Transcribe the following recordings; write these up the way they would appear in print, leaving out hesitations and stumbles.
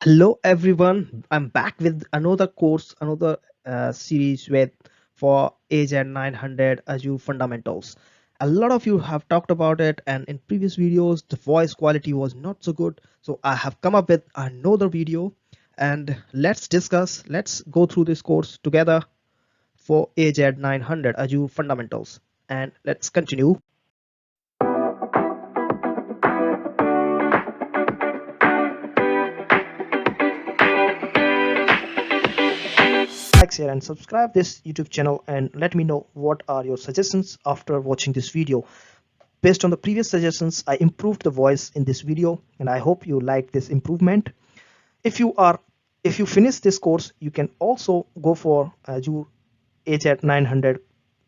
Hello everyone, I'm back with another course, another series with for AZ-900 Azure Fundamentals. A lot of you have talked about it, and in previous videos the voice quality was not so good, so I have come up with another video, and let's go through this course together for AZ-900 Azure Fundamentals, and let's continue. Like, share and subscribe this YouTube channel, and let me know what are your suggestions after watching this video. Based on the previous suggestions, I improved the voice in this video, and I hope you like this improvement. If you finish this course, you can also go for Azure AZ 900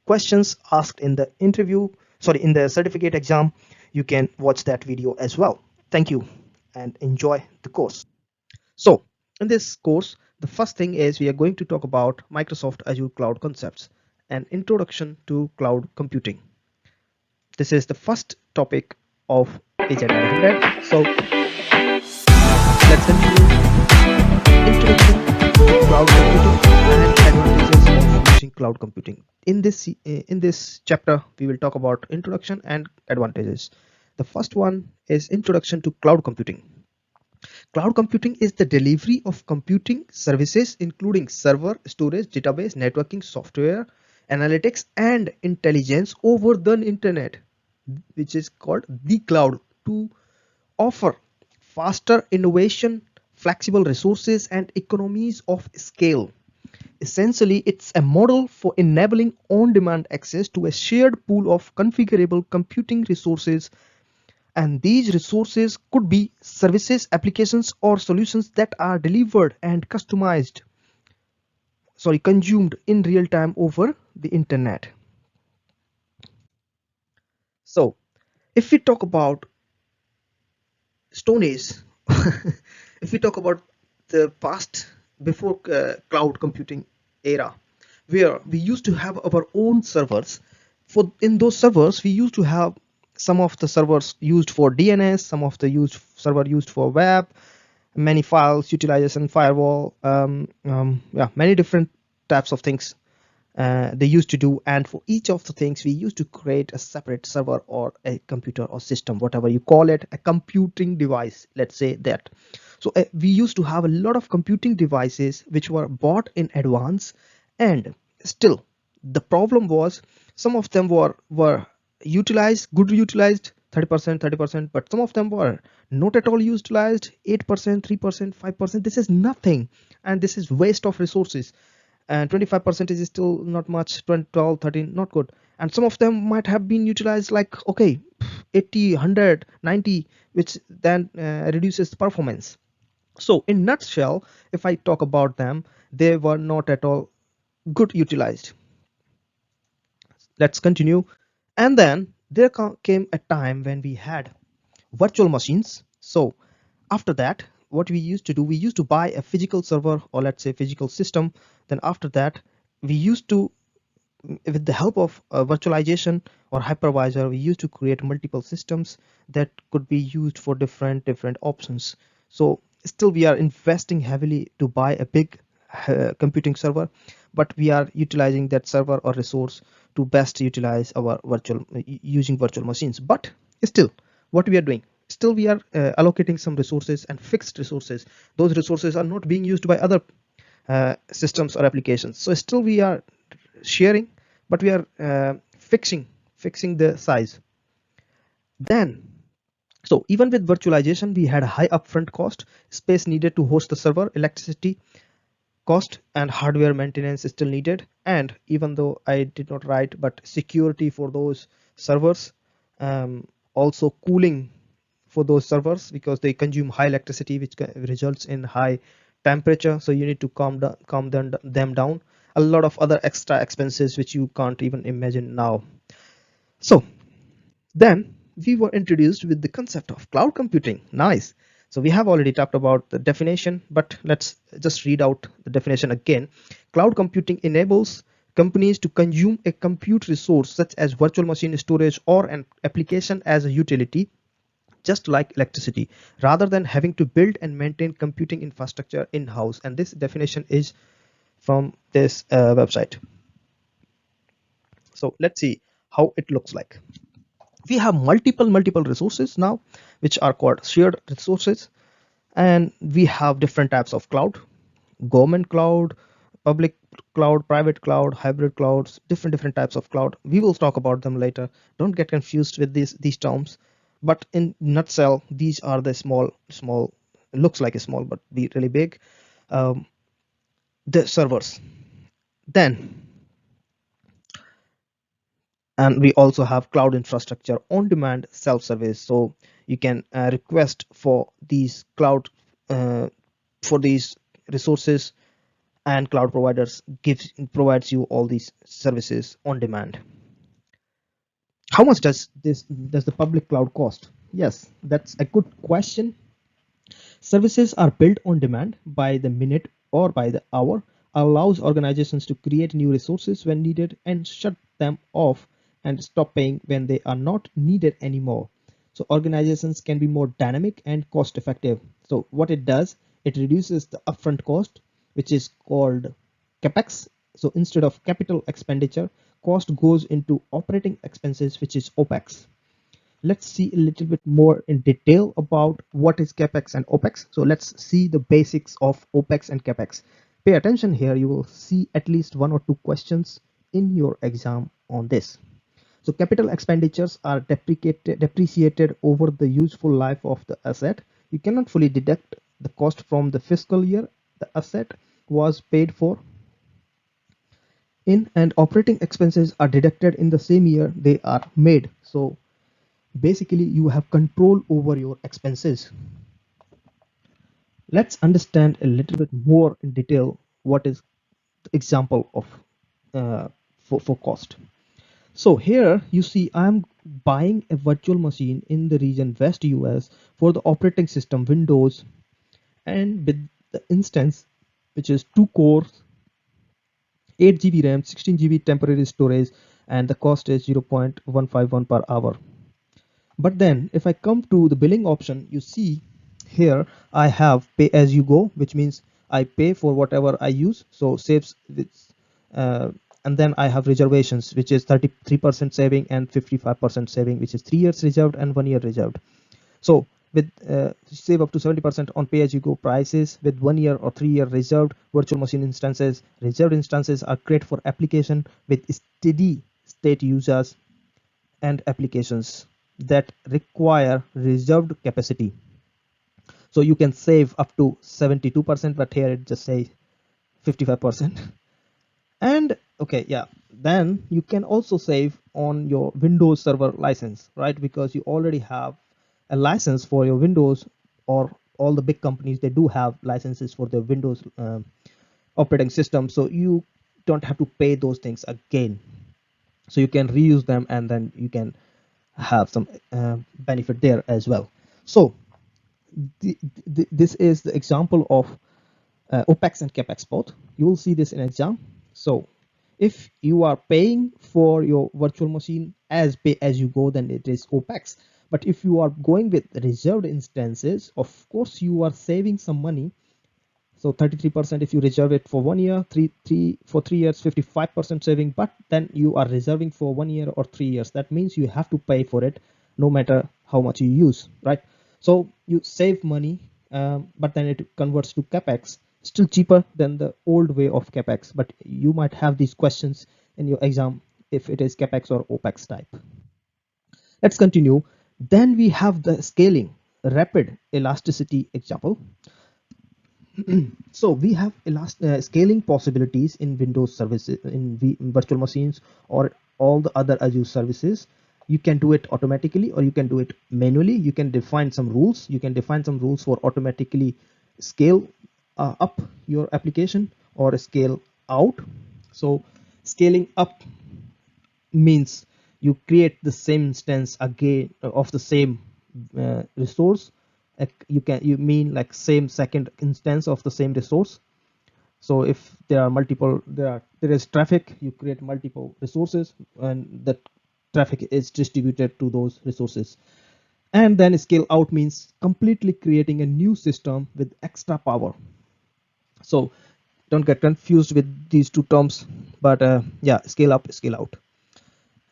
questions asked in the in the certificate exam. You can watch that video as well. Thank you and enjoy the course. So in this course, the first thing is we are going to talk about Microsoft Azure Cloud Concepts and Introduction to Cloud Computing. This is the first topic of AZ-900. So let's continue. Introduction to Cloud Computing and Advantages of using Cloud Computing. In this chapter, we will talk about introduction and advantages. The first one is Introduction to Cloud Computing. Cloud computing is the delivery of computing services including server, storage, database, networking, software, analytics, and intelligence over the internet, which is called the cloud, to offer faster innovation, flexible resources, and economies of scale. Essentially, it's a model for enabling on-demand access to a shared pool of configurable computing resources, and these resources could be services, applications, or solutions that are delivered and consumed in real time over the internet. So if we talk about Stone Age, if we talk about the past before cloud computing era, where we used to have our own servers. In those servers, we used to have some of the servers used for DNS, some of the server used for web, many files, utilization, firewall, yeah, many different types of things they used to do. And for each of the things, we used to create a separate server or a computer or system, whatever you call it, a computing device, let's say that. So we used to have a lot of computing devices which were bought in advance, and still the problem was some of them were utilized 30%, but some of them were not at all utilized, 8%, 3%, 5%. This is nothing, and this is waste of resources. And 25% is still not much. 20, 12, 13, not good. And some of them might have been utilized like, okay, 80, 100, 90, which then reduces the performance. So in nutshell, if I talk about them, they were not at all good utilized. Let's continue. And then there came a time when we had virtual machines. So after that, what we used to do, we used to buy a physical server, or let's say physical system. Then after that, we used to, with the help of virtualization or hypervisor, we used to create multiple systems that could be used for different options. So still we are investing heavily to buy a big computing server, but we are utilizing that server or resource to best utilize our using virtual machines. But still, what we are doing, still we are allocating some resources and fixed resources. Those resources are not being used by other systems or applications. So still we are sharing, but we are fixing the size. Then, so even with virtualization, we had a high upfront cost, space needed to host the server, electricity cost, and hardware maintenance is still needed. And even though I did not write, but security for those servers, also cooling for those servers, because they consume high electricity, which results in high temperature. So you need to calm them down. A lot of other extra expenses which you can't even imagine now. So then we were introduced with the concept of cloud computing. Nice. So we have already talked about the definition, but let's just read out the definition again. Cloud computing enables companies to consume a compute resource such as virtual machine, storage, or an application as a utility just like electricity, rather than having to build and maintain computing infrastructure in-house. And this definition is from this website. So let's see how it looks like. We have multiple resources now, which are called shared resources, and we have different types of cloud: government cloud, public cloud, private cloud, hybrid clouds, different types of cloud. We will talk about them later. Don't get confused with these terms, but in nutshell, these are the small, looks like a small but be really big, um, the servers. Then, and we also have cloud infrastructure on demand self-service, so you can request for these cloud uh, for these resources, and cloud providers provides you all these services on demand. How much does the public cloud cost? Yes, that's a good question. Services are built on demand by the minute or by the hour, allows organizations to create new resources when needed and shut them off and stop paying when they are not needed anymore. So organizations can be more dynamic and cost effective. So what it does, it reduces the upfront cost, which is called capex. So instead of capital expenditure, cost goes into operating expenses, which is opex. Let's see a little bit more in detail about what is capex and opex. So let's see the basics of opex and capex. Pay attention here, you will see at least 1 or 2 questions in your exam on this. So capital expenditures are depreciated over the useful life of the asset. You cannot fully deduct the cost from the fiscal year the asset was paid for in, and operating expenses are deducted in the same year they are made. So basically you have control over your expenses. Let's understand a little bit more in detail what is the example of for cost. So here you see I'm buying a virtual machine in the region West US for the operating system Windows, and with the instance, which is 2 cores, 8 GB RAM, 16 GB temporary storage, and the cost is 0.151 per hour. But then if I come to the billing option, you see here I have pay as you go, which means I pay for whatever I use. So saves this, and then I have reservations, which is 33% saving and 55% saving, which is 3 years reserved and 1 year reserved. So with save up to 70% on pay as you go prices with 1 year or 3 year reserved virtual machine instances. Reserved instances are great for application with steady state users and applications that require reserved capacity. So you can save up to 72%, but here it just say 55%. And okay, yeah, then you can also save on your Windows Server license, right? Because you already have a license for your Windows, or all the big companies, they do have licenses for their Windows operating system, so you don't have to pay those things again. So you can reuse them, and then you can have some benefit there as well. So this is the example of OPEX and CAPEX both. You will see this in exam. So if you are paying for your virtual machine as pay as you go, then it is OPEX. But if you are going with reserved instances, of course you are saving some money. So 33% if you reserve it for 1 year, for 3 years, 55% saving. But then you are reserving for 1 year or 3 years. That means you have to pay for it no matter how much you use, right? So you save money, but then it converts to capex, still cheaper than the old way of capex. But you might have these questions in your exam if it is capex or opex type. Let's continue. Then we have the scaling rapid elasticity example. So we have scaling possibilities in Windows services, in virtual machines, or all the other Azure services. You can do it automatically or you can do it manually. You can define some rules. You can define some rules for automatically scale up your application or scale out. So scaling up means you create the same instance again of the same resource. You mean like same second instance of the same resource. So if there are multiple, there is traffic, you create multiple resources, and that traffic is distributed to those resources. And then scale out means completely creating a new system with extra power. So don't get confused with these two terms, but yeah, scale up, scale out.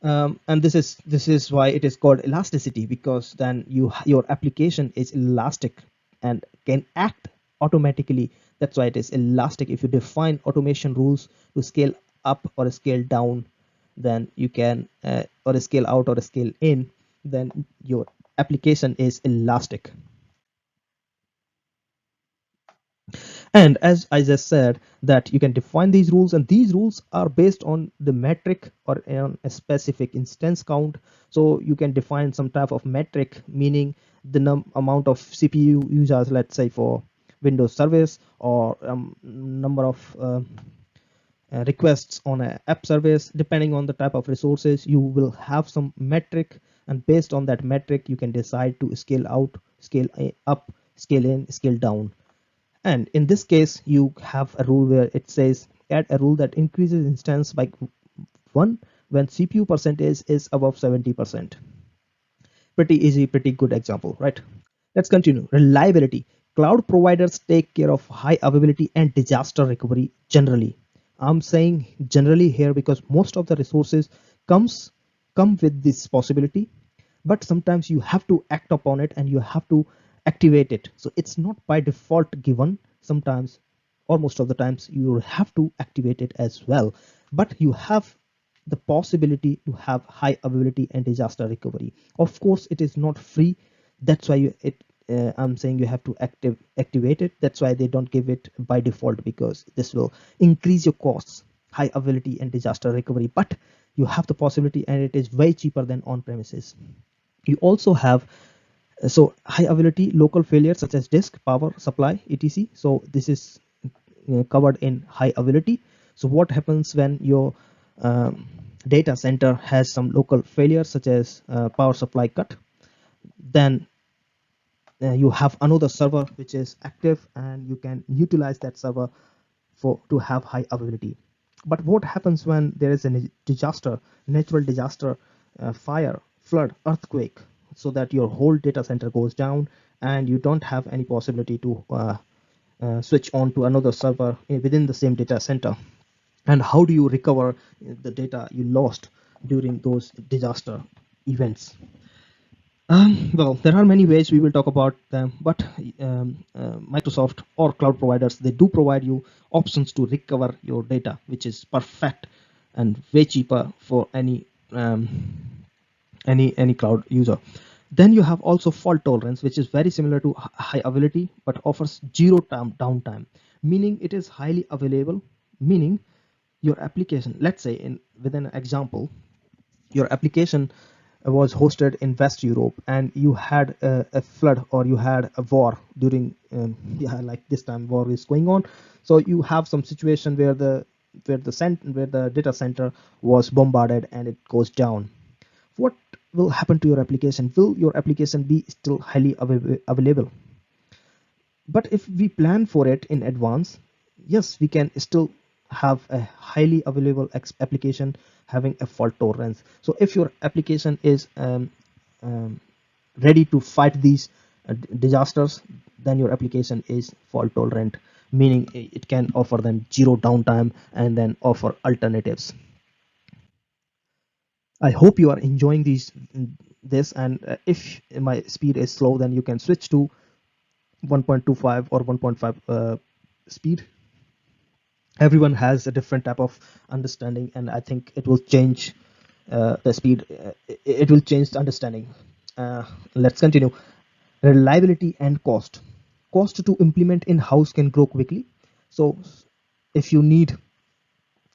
And this is why it is called elasticity, because then your application is elastic and can act automatically. That's why it is elastic. If you define automation rules to scale up or scale down, then you can or scale out or scale in, then your application is elastic. And as I just said, that you can define these rules, and these rules are based on the metric or on a specific instance count. So you can define some type of metric, meaning the amount of CPU users, let's say for Windows service, or number of requests on an app service. Depending on the type of resources, you will have some metric, and based on that metric you can decide to scale out, scale up, scale in, scale down. And in this case, you have a rule where it says add a rule that increases instance by 1 when CPU percentage is above 70%. Pretty easy, pretty good example, right? Let's continue. Reliability. Cloud providers take care of high availability and disaster recovery generally. I'm saying generally here because most of the resources comes come with this possibility, but sometimes you have to act upon it and you have to activate it. So it's not by default given. Sometimes, or most of the times, you have to activate it as well. But you have the possibility to have high availability and disaster recovery. Of course, it is not free. That's why I'm saying you have to activate it. That's why they don't give it by default, because this will increase your costs, high availability and disaster recovery. But you have the possibility, and it is way cheaper than on premises. You also have so high availability local failures such as disk, power supply, etc. So this is covered in high availability. So what happens when your data center has some local failures such as power supply cut? Then you have another server which is active, and you can utilize that server for to have high availability. But what happens when there is a disaster, natural disaster, fire, flood, earthquake, so that your whole data center goes down and you don't have any possibility to switch on to another server within the same data center? And how do you recover the data you lost during those disaster events? Well, there are many ways we will talk about them, but Microsoft or cloud providers, they do provide you options to recover your data, which is perfect and way cheaper for any cloud user. Then you have also fault tolerance, which is very similar to high availability, but offers zero time downtime, meaning it is highly available, meaning your application, let's say in within an example, your application was hosted in West Europe, and you had a flood or you had a war during yeah, like this time war is going on. So you have some situation where the data center was bombarded and it goes down. What will happen to your application? Will your application be still highly available? But if we plan for it in advance, yes, we can still have a highly available application having a fault tolerance. So if your application is um, ready to fight these disasters, then your application is fault tolerant, meaning it can offer them zero downtime and then offer alternatives. I hope you are enjoying this, and if my speed is slow, then you can switch to 1.25 or 1.5 speed. Everyone has a different type of understanding, and I think it will change the speed. It will change the understanding. Let's continue. Reliability and cost. Cost to implement in house can grow quickly. So if you need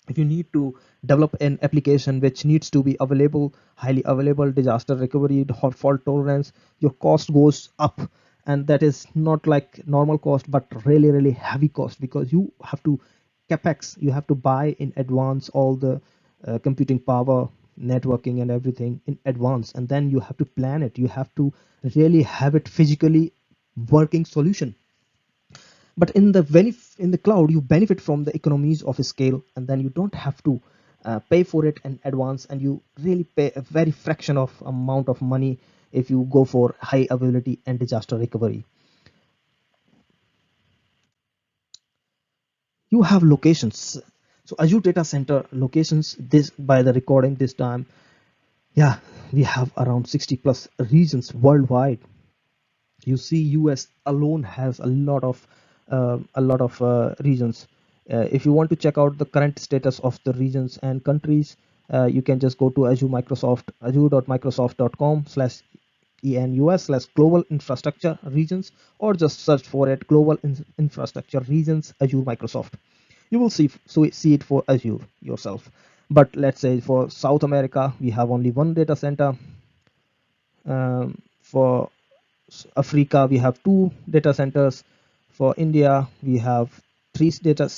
if you need to develop an application which needs to be available, highly available, disaster recovery, fault tolerance, your cost goes up. And that is not like normal cost, but really really heavy cost, because you have to capex, you have to buy in advance all the computing power, networking and everything in advance, and then you have to plan it, you have to really have it physically working solution. But in the cloud, you benefit from the economies of scale, and then you don't have to pay for it in advance, and you really pay a very fraction of amount of money if you go for high availability and disaster recovery. You have locations. So Azure data center locations, this by the recording this time, yeah, we have around 60 plus regions worldwide. You see, US alone has a lot of regions. If you want to check out the current status of the regions and countries, you can just go to Azure Microsoft, azure.microsoft.com/enus/global infrastructure regions, or just search for it, global infrastructure regions Azure Microsoft. You will see it for Azure yourself. But let's say for South America, we have only one data center. For Africa, we have two data centers. For India, we have three data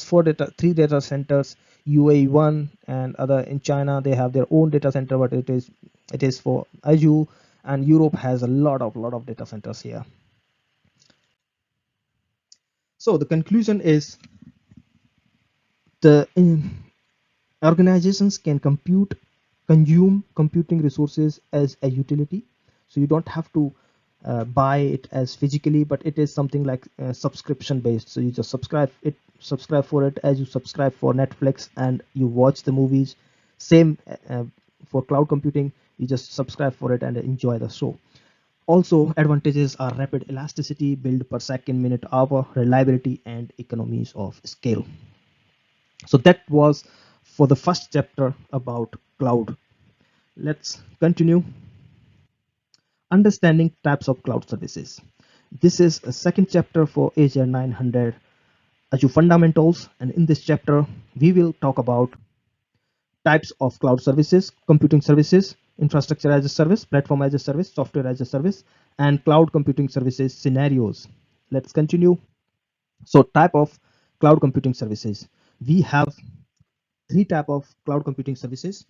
centers. UAE one, and other in China they have their own data center, but it is for Azure. And Europe has a lot of data centers here. So the conclusion is, the organizations can consume computing resources as a utility. So you don't have to buy it as physically, but it is something like subscription based. So you just subscribe for it as you subscribe for Netflix and you watch the movies. Same for cloud computing, you just subscribe for it and enjoy the show. Also, advantages are rapid elasticity, build per second, minute, hour, reliability, and economies of scale. So that was for the first chapter about cloud. Let's continue. Understanding types of cloud services. This is a second chapter for AZ-900 Azure fundamentals, and in this chapter we will talk about types of cloud services, computing services, infrastructure as a service, platform as a service, software as a service, and cloud computing services scenarios. Let's continue. So type of cloud computing services. We have three type of cloud computing services: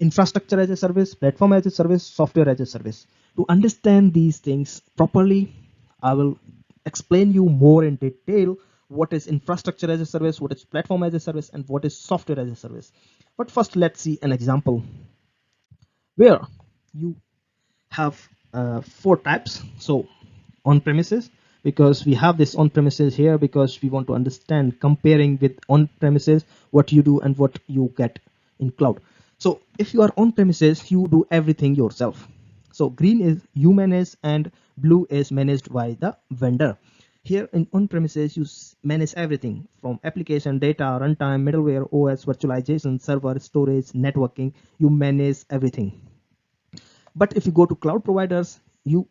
infrastructure as a service, platform as a service, software as a service. To understand these things properly, I will explain you more in detail what is infrastructure as a service, what is platform as a service, and what is software as a service. But first, let's see an example where you have four types. So on premises, because we have this on premises here, because we want to understand comparing with on premises what you do and what you get in cloud. So if you are on premises, you do everything yourself. So green is you manage and blue is managed by the vendor. Here in on premises, you manage everything from application, data, runtime, middleware, OS, virtualization, server, storage, networking. You manage everything. But if you go to cloud providers, you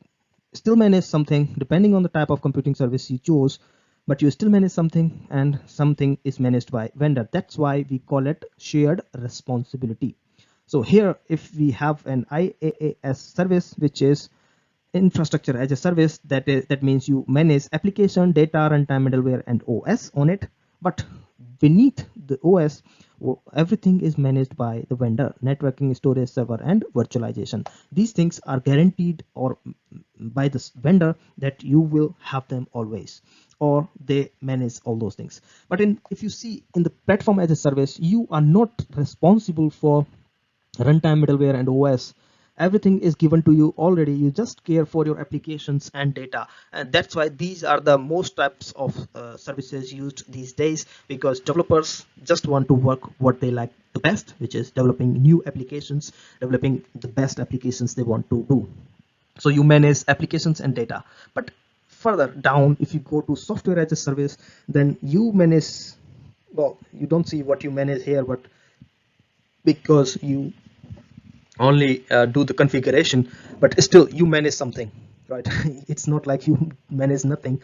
still manage something depending on the type of computing service you choose, but you still manage something, and something is managed by vendor. That's why we call it shared responsibility. So here, if we have an IaaS service, which is infrastructure as a service, that means you manage application, data, runtime, middleware, and OS on it. But beneath the OS, everything is managed by the vendor: networking, storage, server, and virtualization. These things are guaranteed or by the vendor that you will have them always, or they manage all those things. But if you see in the platform as a service, you are not responsible for runtime, middleware, and OS. Everything is given to you already. You just care for your applications and data, and that's why these are the most types of services used these days, because developers just want to work what they like the best, which is developing new applications, developing the best applications they want to do. So you manage applications and data. But further down, if you go to software as a service, then you manage, well, you don't see what you manage here, but because you only do the configuration, but still you manage something, right? It's not like you manage nothing.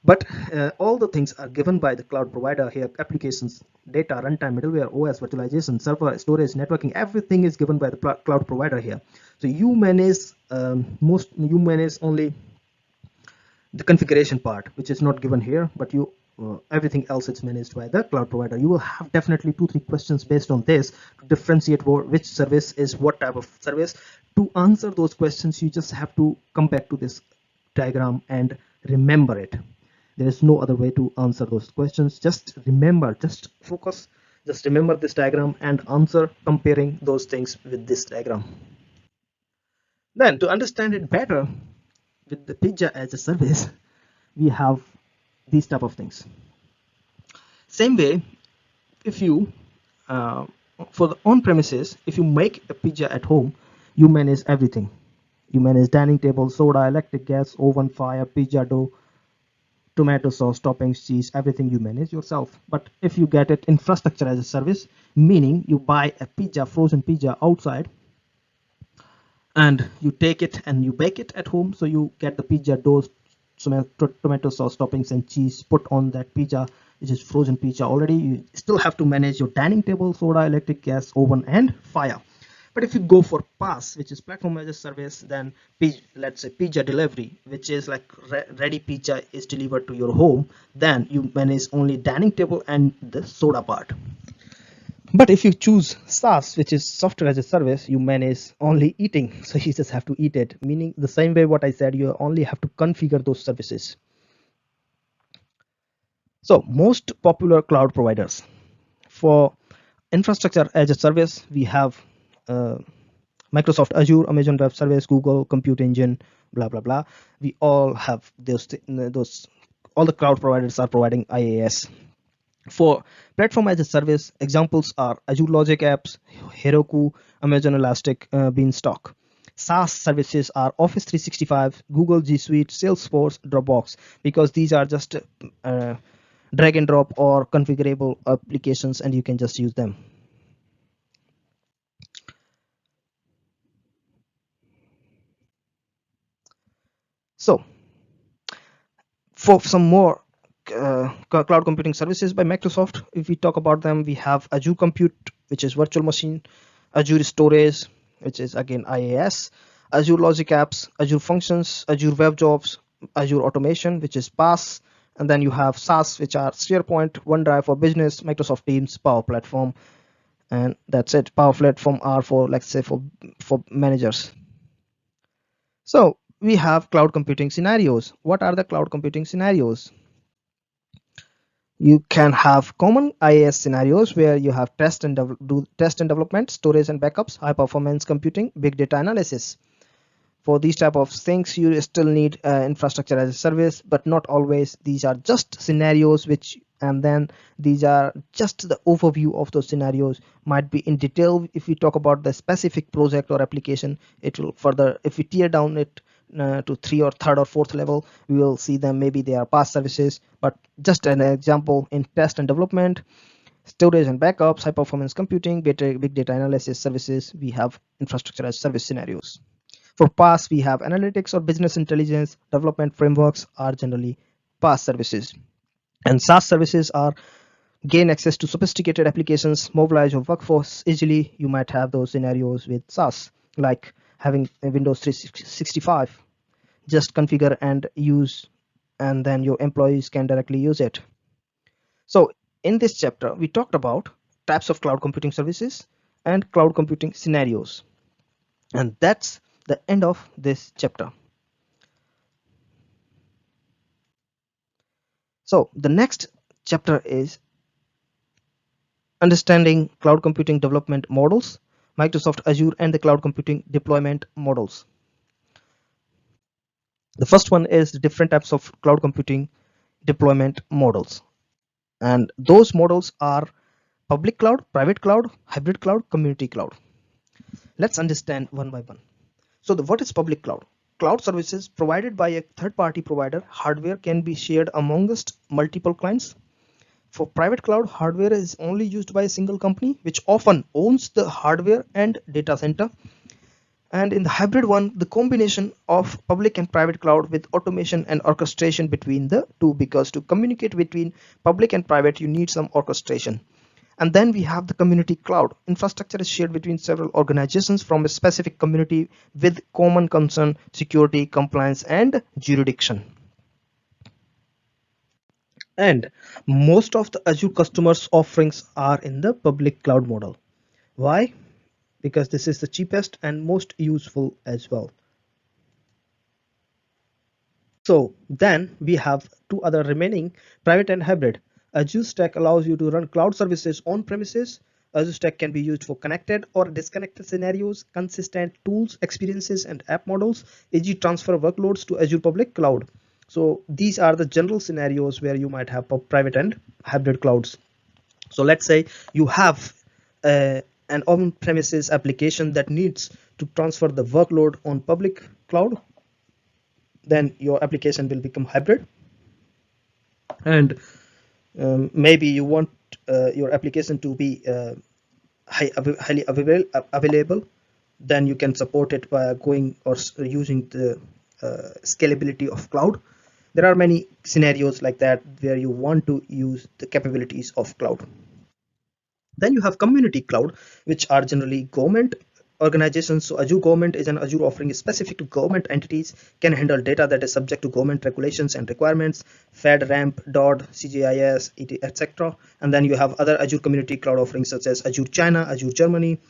But all the things are given by the cloud provider here: applications, data, runtime, middleware, OS, virtualization, server, storage, networking. Everything is given by the cloud provider here. So you manage you manage only the configuration part, which is not given here, but you everything else is managed by the cloud provider. You will have definitely 2-3 questions based on this to differentiate which service is what type of service. To answer those questions, you just have to come back to this diagram and remember it. There is no other way to answer those questions. Just remember, just focus, just remember this diagram and answer comparing those things with this diagram. Then to understand it better with the pizza as a service, we have these type of things. Same way, if you uh, for the on premises, if you make a pizza at home, you manage everything. You manage dining table, soda, electric, gas, oven, fire, pizza dough, tomato sauce, toppings, cheese, everything you manage yourself. But if you get it infrastructure as a service, meaning you buy a pizza, frozen pizza outside, and you take it and you bake it at home, so you get the pizza dough, tomato sauce, toppings, and cheese put on that pizza, which is frozen pizza already. You still have to manage your dining table, soda, electric, gas, oven, and fire. But if you go for PaaS, which is platform as a service, then let's say pizza delivery, which is like ready pizza is delivered to your home, then you manage only dining table and the soda part. But if you choose SaaS, which is software as a service, you manage only eating. So you just have to eat it, meaning the same way what I said, you only have to configure those services. So most popular cloud providers for infrastructure as a service, we have uh, Microsoft Azure, Amazon Web Service, Google Compute Engine, blah blah blah. We all have those. All the cloud providers are providing IaaS. For platform as a service, examples are Azure Logic Apps, Heroku, Amazon Elastic, Beanstalk. SaaS services are Office 365, Google G Suite, Salesforce, Dropbox, because these are just drag and drop or configurable applications, and you can just use them. So, for some more cloud computing services by Microsoft, if we talk about them, we have Azure Compute, which is virtual machine, Azure Storage, which is again IaaS, Azure Logic Apps, Azure Functions, Azure Web Jobs, Azure Automation, which is PaaS, and then you have SaaS, which are SharePoint, OneDrive for business, Microsoft Teams, Power Platform, and that's it. Power Platform are for, let's say, for managers. So we have cloud computing scenarios. What are the cloud computing scenarios? You can have common IaaS scenarios where you have do test and development, storage and backups, high performance computing, big data analysis. For these type of things, you still need infrastructure as a service, but not always. These are just scenarios which, and then these are just the overview of those scenarios. Might be in detail. If we talk about the specific project or application, it will further, if we tear down it to three or third or fourth level, we will see them. Maybe they are PaaS services, but just an example, in test and development, storage and backups, high performance computing, big data analysis services, we have infrastructure as service scenarios. For PaaS, we have analytics or business intelligence development frameworks are generally PaaS services. And SaaS services are gain access to sophisticated applications, mobilize your workforce easily. You might have those scenarios with SaaS, like having a Windows 365, just configure and use, and then your employees can directly use it. So in this chapter, we talked about types of cloud computing services and cloud computing scenarios. And that's the end of this chapter. So the next chapter is understanding cloud computing development models, Microsoft Azure and the cloud computing deployment models. The first one is the different types of cloud computing deployment models. And those models are public cloud, private cloud, hybrid cloud, community cloud. Let's understand one by one. So what is public cloud? Cloud services provided by a third-party provider. Hardware can be shared amongst multiple clients. For private cloud, hardware is only used by a single company, which often owns the hardware and data center. And in the hybrid one, the combination of public and private cloud with automation and orchestration between the two, because to communicate between public and private, you need some orchestration. And then we have the community cloud. Infrastructure is shared between several organizations from a specific community with common concern, security, compliance, and jurisdiction. And most of the Azure customers offerings are in the public cloud model. Why? Because this is the cheapest and most useful as well. So then we have two other remaining, private and hybrid. Azure Stack allows you to run cloud services on premises. Azure Stack can be used for connected or disconnected scenarios, consistent tools, experiences, and app models, e.g. transfer workloads to Azure public cloud. So these are the general scenarios where you might have private and hybrid clouds. So let's say you have an on-premises application that needs to transfer the workload on public cloud, then your application will become hybrid. And maybe you want your application to be highly available, then you can support it by going or using the scalability of cloud. There are many scenarios like that where you want to use the capabilities of cloud. Then you have community cloud, which are generally government organizations. So Azure government is an Azure offering specific to government entities, can handle data that is subject to government regulations and requirements, FedRAMP, DOD, CGIS, etc. And then you have other Azure community cloud offerings such as Azure China, Azure Germany.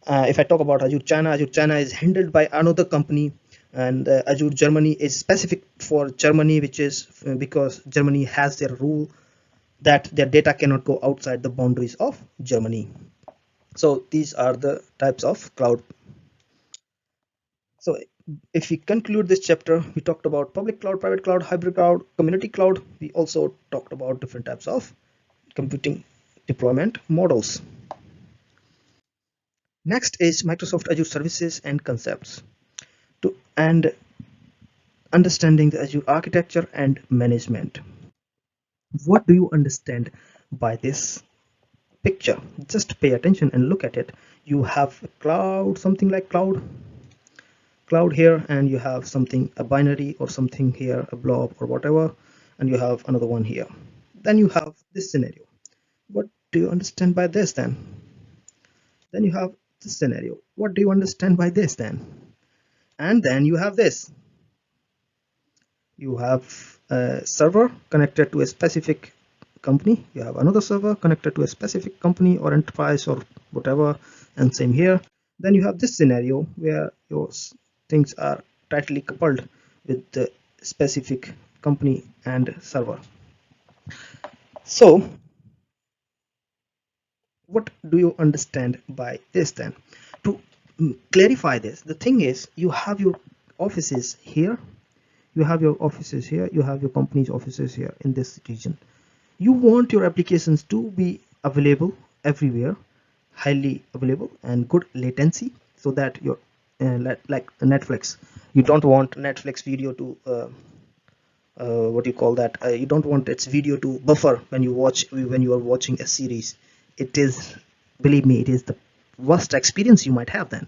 If I talk about Azure China is handled by another company, and Azure Germany is specific for Germany, which is because Germany has their rule that their data cannot go outside the boundaries of Germany. So these are the types of cloud. So if we conclude this chapter, we talked about public cloud, private cloud, hybrid cloud, community cloud. We also talked about different types of computing deployment models. Next is Microsoft Azure services and concepts and understanding the Azure architecture and management. What do you understand by this picture? Just pay attention and look at it. You have a cloud, something like cloud here, and you have something, a binary or something here, a blob or whatever, and you have another one here. Then you have this scenario. What do you understand by this then? Then you have this scenario. What do you understand by this then? And then you have this. You have a server connected to a specific company. You have another server connected to a specific company or enterprise or whatever, and same here. Then you have this scenario where your things are tightly coupled with the specific company and server. So what do you understand by this then? To clarify this, the thing is, you have your offices here, you have your offices here, you have your company's offices here in this region. You want your applications to be available everywhere, highly available and good latency, so that your like Netflix, you don't want Netflix video to what do you call that, you don't want its video to buffer when you are watching a series. It is, believe me, it is the worst experience you might have then.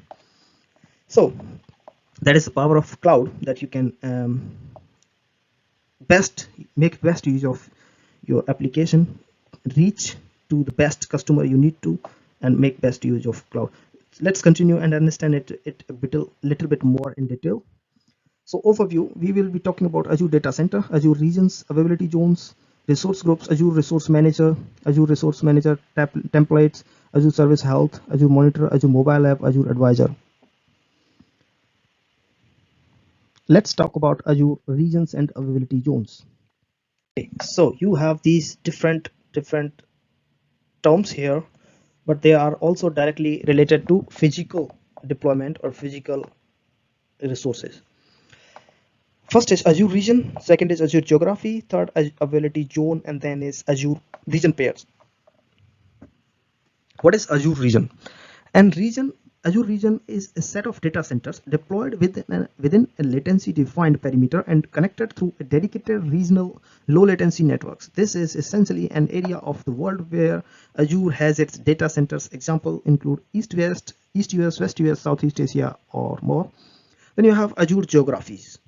So that is the power of cloud, that you can make best use of your application, reach to the best customer you need to, and make best use of cloud. Let's continue and understand it a little bit more in detail. So overview, we will be talking about Azure Data Center, Azure Regions, Availability Zones, Resource Groups, Azure Resource Manager, Azure Resource Manager templates, Azure Service Health, Azure Monitor, Azure Mobile App, Azure Advisor. Let's talk about Azure Regions and Availability Zones. Okay, so you have these different terms here, but they are also directly related to physical deployment or physical resources. First is Azure region, second is Azure geography, third availability zone, and then is Azure region pairs. What is Azure region? And Azure region is a set of data centers deployed within a latency defined perimeter and connected through a dedicated regional low latency networks. This is essentially an area of the world where Azure has its data centers. Example include East US, West US, Southeast Asia, or more. Then you have Azure geographies.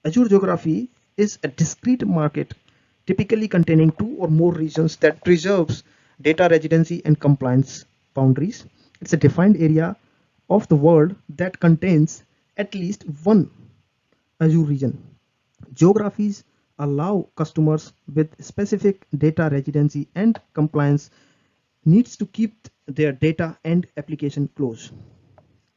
Azure geography is a discrete market typically containing two or more regions that preserves data residency and compliance boundaries. It's a defined area of the world that contains at least one Azure region. Geographies allow customers with specific data residency and compliance needs to keep their data and application close.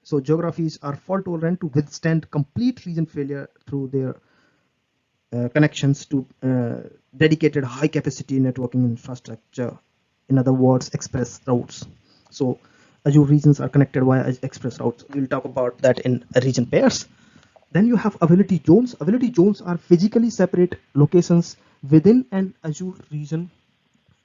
So geographies are fault tolerant to withstand complete region failure through their connections to dedicated high capacity networking infrastructure, in other words, express routes. So Azure regions are connected via express routes. We'll talk about that in region pairs. Then you have availability zones. Availability zones are physically separate locations within an Azure region.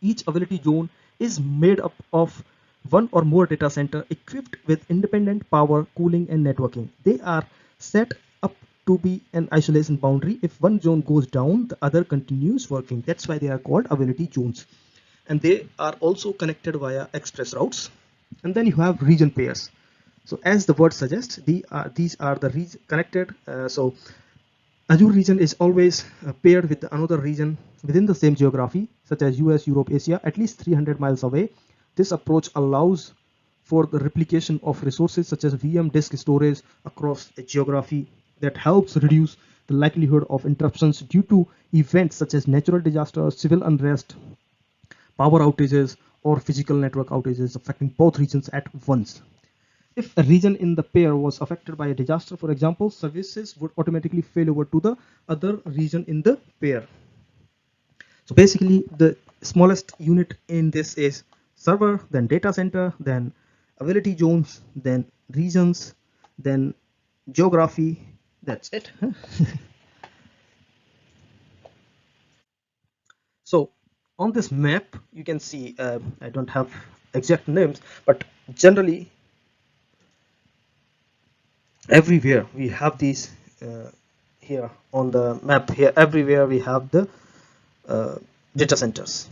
Each availability zone is made up of one or more data center equipped with independent power, cooling, and networking. They are set up to be an isolation boundary. If one zone goes down, the other continues working. That's why they are called availability zones. And they are also connected via express routes. And then you have region pairs. So as the word suggests, these are the connected. So Azure region is always paired with another region within the same geography, such as US, Europe, Asia, at least 300 miles away. This approach allows for the replication of resources such as VM disk storage across a geography that helps reduce the likelihood of interruptions due to events such as natural disasters, civil unrest, power outages, or physical network outages affecting both regions at once. If a region in the pair was affected by a disaster, for example, services would automatically fail over to the other region in the pair. So basically, the smallest unit in this is server, then data center, then availability zones, then regions, then geography. That's it. So on this map, you can see, I don't have exact names, but generally everywhere we have these here on the map. Here everywhere we have the uh, data centers.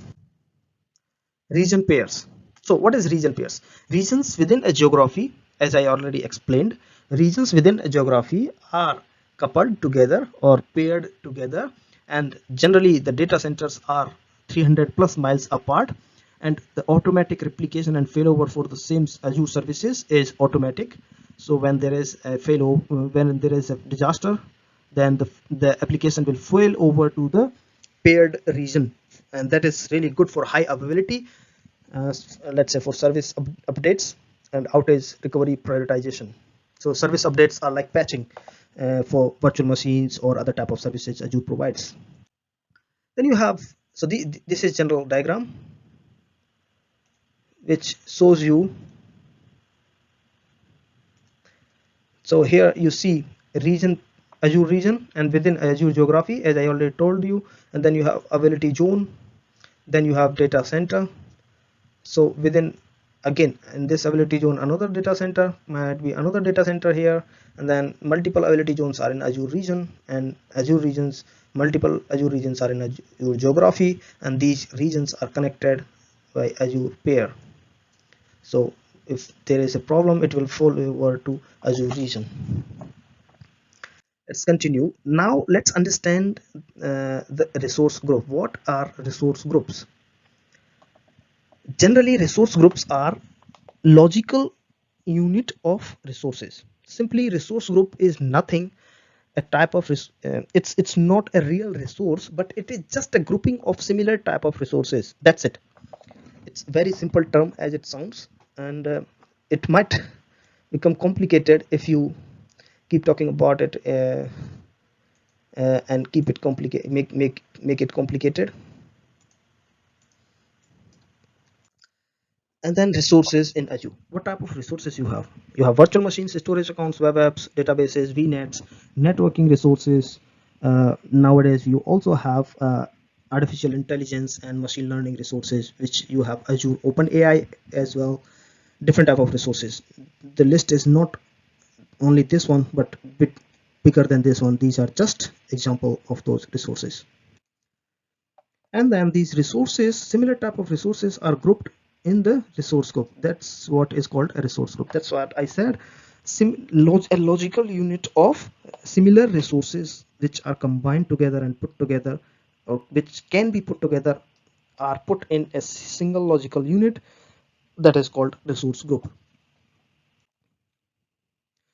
Region pairs. So what is region pairs? Regions within a geography, as I already explained, regions within a geography are coupled together or paired together, and generally the data centers are 300 plus miles apart, and the automatic replication and failover for the same Azure services is automatic. So when there is a failover, when there is a disaster, then the application will fail over to the paired region, and that is really good for high availability, let's say for service updates and outage recovery prioritization. So service updates are like patching for virtual machines or other type of services Azure provides. Then you have, so this is general diagram which shows you. So here you see region, Azure region, and within Azure geography, as I already told you, and then you have availability zone, then you have data center. So within, again, in this availability zone, another data center might be another data center here, and then multiple availability zones are in Azure region, and Azure regions, multiple Azure regions are in Azure geography, and these regions are connected by Azure pair. So if there is a problem, it will fall over to Azure region. Let's continue. Now let's understand the resource group. What are resource groups? Generally, resource groups are logical unit of resources. Simply, resource group is nothing a type of it's not a real resource, but it is just a grouping of similar type of resources. That's it. It's very simple term as it sounds, and it might become complicated if you keep talking about it and keep it complicated, make it complicated. And then resources in Azure. What type of resources you have? You have virtual machines, storage accounts, web apps, databases, VNets, networking resources. Nowadays, you also have artificial intelligence and machine learning resources, which you have Azure OpenAI as well. Different type of resources. The list is not only this one, but a bit bigger than this one. These are just example of those resources. And then these resources, similar type of resources, are grouped in the resource group. That's what is called a resource group. That's what I said, a logical unit of similar resources which are combined together and put together, or which can be put together, are put in a single logical unit, that is called resource group.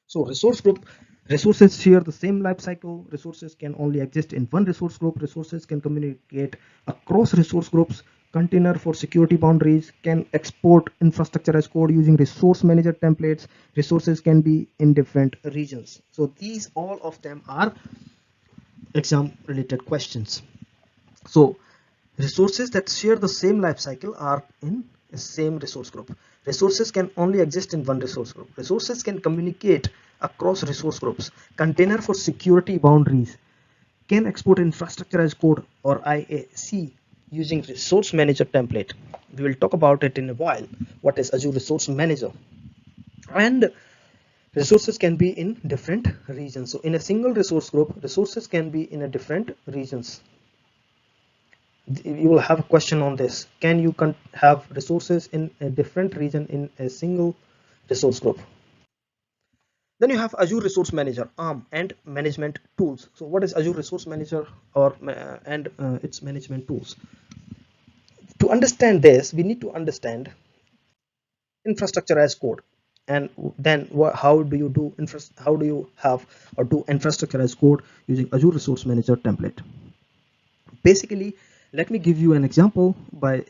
So resource group, resources share the same life cycle. Resources can only exist in one resource group. Resources can communicate across resource groups. Container for security boundaries can export infrastructure as code using resource manager templates. Resources can be in different regions. So these, all of them are exam related questions. So resources that share the same life cycle are in same resource group. Resources can only exist in one resource group. Resources can communicate across resource groups. Container for security boundaries can export infrastructure as code or IAC using resource manager template. We will talk about it in a while. What is Azure Resource Manager? And resources can be in different regions. So in a single resource group, resources can be in a different regions. You will have a question on this. Can you have resources in a different region in a single resource group? Then you have Azure Resource Manager, ARM, and management tools. So what is Azure Resource Manager or and its management tools? To understand this, we need to understand infrastructure as code. And then how do you do how do you have or do infrastructure as code using Azure Resource Manager template? Basically, let me give you an example by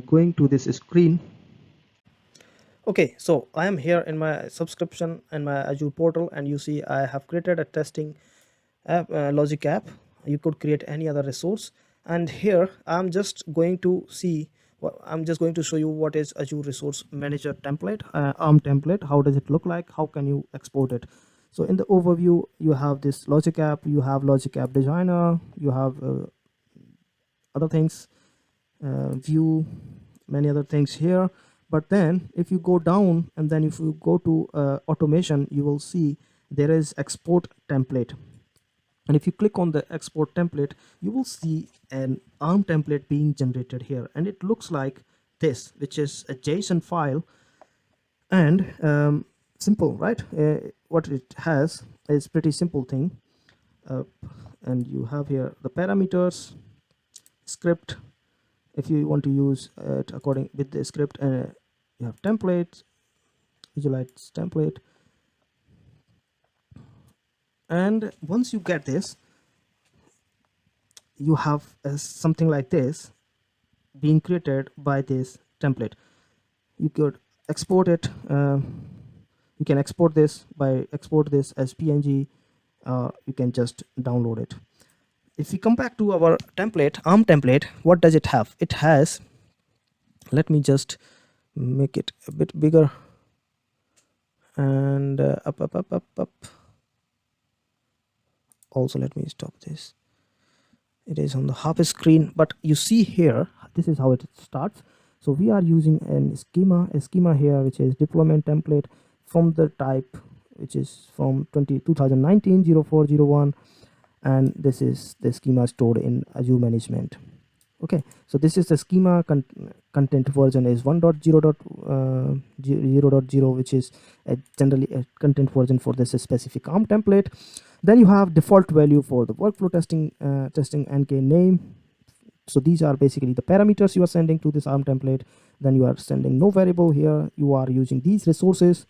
going to this screen. Okay, so I am here in my subscription and my Azure portal, and you see I have created a testing app, logic app. You could create any other resource, and here I'm just going to see I'm just going to show you what is Azure Resource Manager template, ARM template. How does it look like? How can you export it? So in the overview, you have this logic app, you have logic app designer, you have other things, view, many other things here. But then if you go down and then if you go to automation, you will see there is export template. And if you click on the export template, you will see an ARM template being generated here, and it looks like this, which is a JSON file. And simple, right? What it has is pretty simple thing. And you have here the parameters, script. If you want to use it according with the script, you have templates, visualize template. And once you get this, you have something like this being created by this template. You could export it. You can export this by export this as PNG. You can just download it. If we come back to our template, ARM template, what does it have? It has, let me just make it a bit bigger, and up. Also, let me stop this. It is on the half screen, but you see here, this is how it starts. So we are using a schema here, which is deployment template from the type, which is from 2019-0401, and this is the schema stored in Azure Management. Okay, so this is the schema. Content version is 1.0.0, which is generally a content version for this specific ARM template. Then you have default value for the workflow testing NK name. So these are basically the parameters you are sending to this ARM template. Then you are sending no variable here. You are using these resources.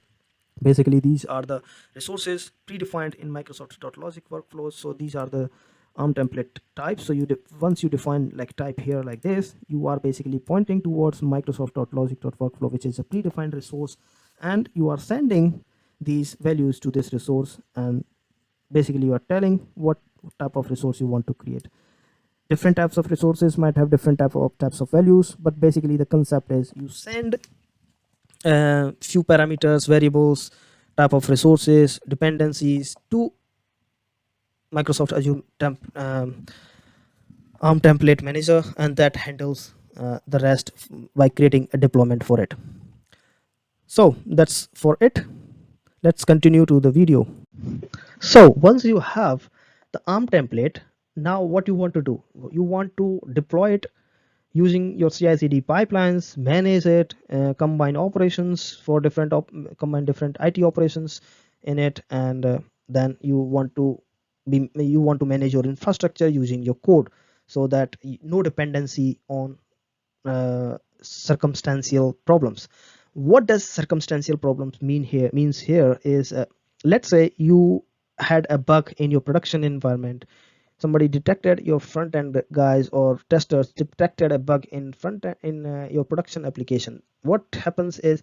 Basically, these are the resources predefined in Microsoft.logic workflows. So these are the ARM template types. So once you define like type here like this, you are basically pointing towards Microsoft.logic.workflow, which is a predefined resource, and you are sending these values to this resource, and basically you are telling what type of resource you want to create. Different types of resources might have different types of values, but basically the concept is you send few parameters, variables, type of resources, dependencies to Microsoft Azure ARM template manager, and that handles the rest by creating a deployment for it. So that's for it. Let's continue to the video. So once you have the ARM template, now what you want to do? You want to deploy it using your CI/CD pipelines, manage it, combine operations for combine different IT operations in it, and then you want to manage your infrastructure using your code, so that no dependency on circumstantial problems. What does circumstantial problems mean here? Means here is let's say you had a bug in your production environment. Somebody detected, your front end guys or testers detected a bug in your production application. What happens is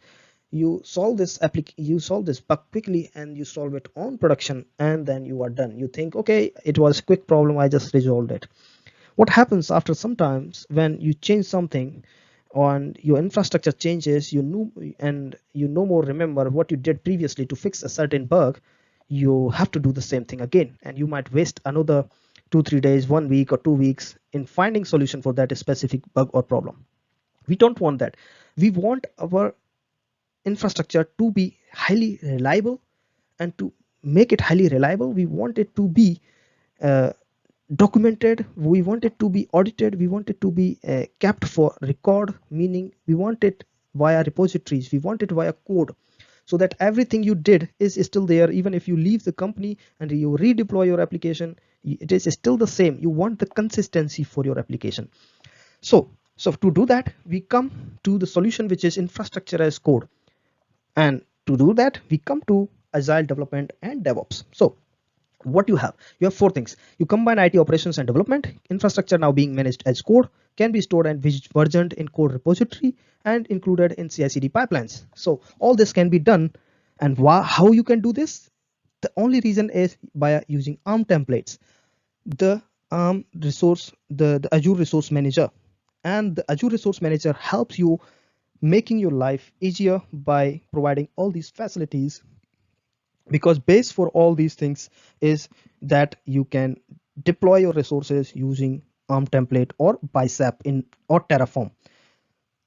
you solve this bug quickly and you solve it on production, and then you are done. You think, okay, it was a quick problem, I just resolved it. What happens after sometimes when you change something, and your infrastructure changes, you no more remember what you did previously to fix a certain bug, you have to do the same thing again, and you might waste another 2 3 days, 1 week or 2 weeks in finding solution for that specific bug or problem. We don't want that. We want our infrastructure to be highly reliable, and to make it highly reliable, we want it to be uh, documented, we want it to be audited, we want it to be kept for record, meaning we want it via repositories, we want it via code, so that everything you did is still there. Even if you leave the company and you redeploy your application, it is still the same. You want the consistency for your application. So to do that, we come to the solution, which is infrastructure as code. And to do that, we come to agile development and DevOps. So what you have four things. You combine IT operations and development. Infrastructure now being managed as code, can be stored and versioned in code repository and included in CI/CD pipelines. So all this can be done. And how you can do this? The only reason is by using ARM templates. The ARM resource, the Azure Resource Manager, and the Azure Resource Manager helps you making your life easier by providing all these facilities, because base for all these things is that you can deploy your resources using ARM template or bicep in or Terraform.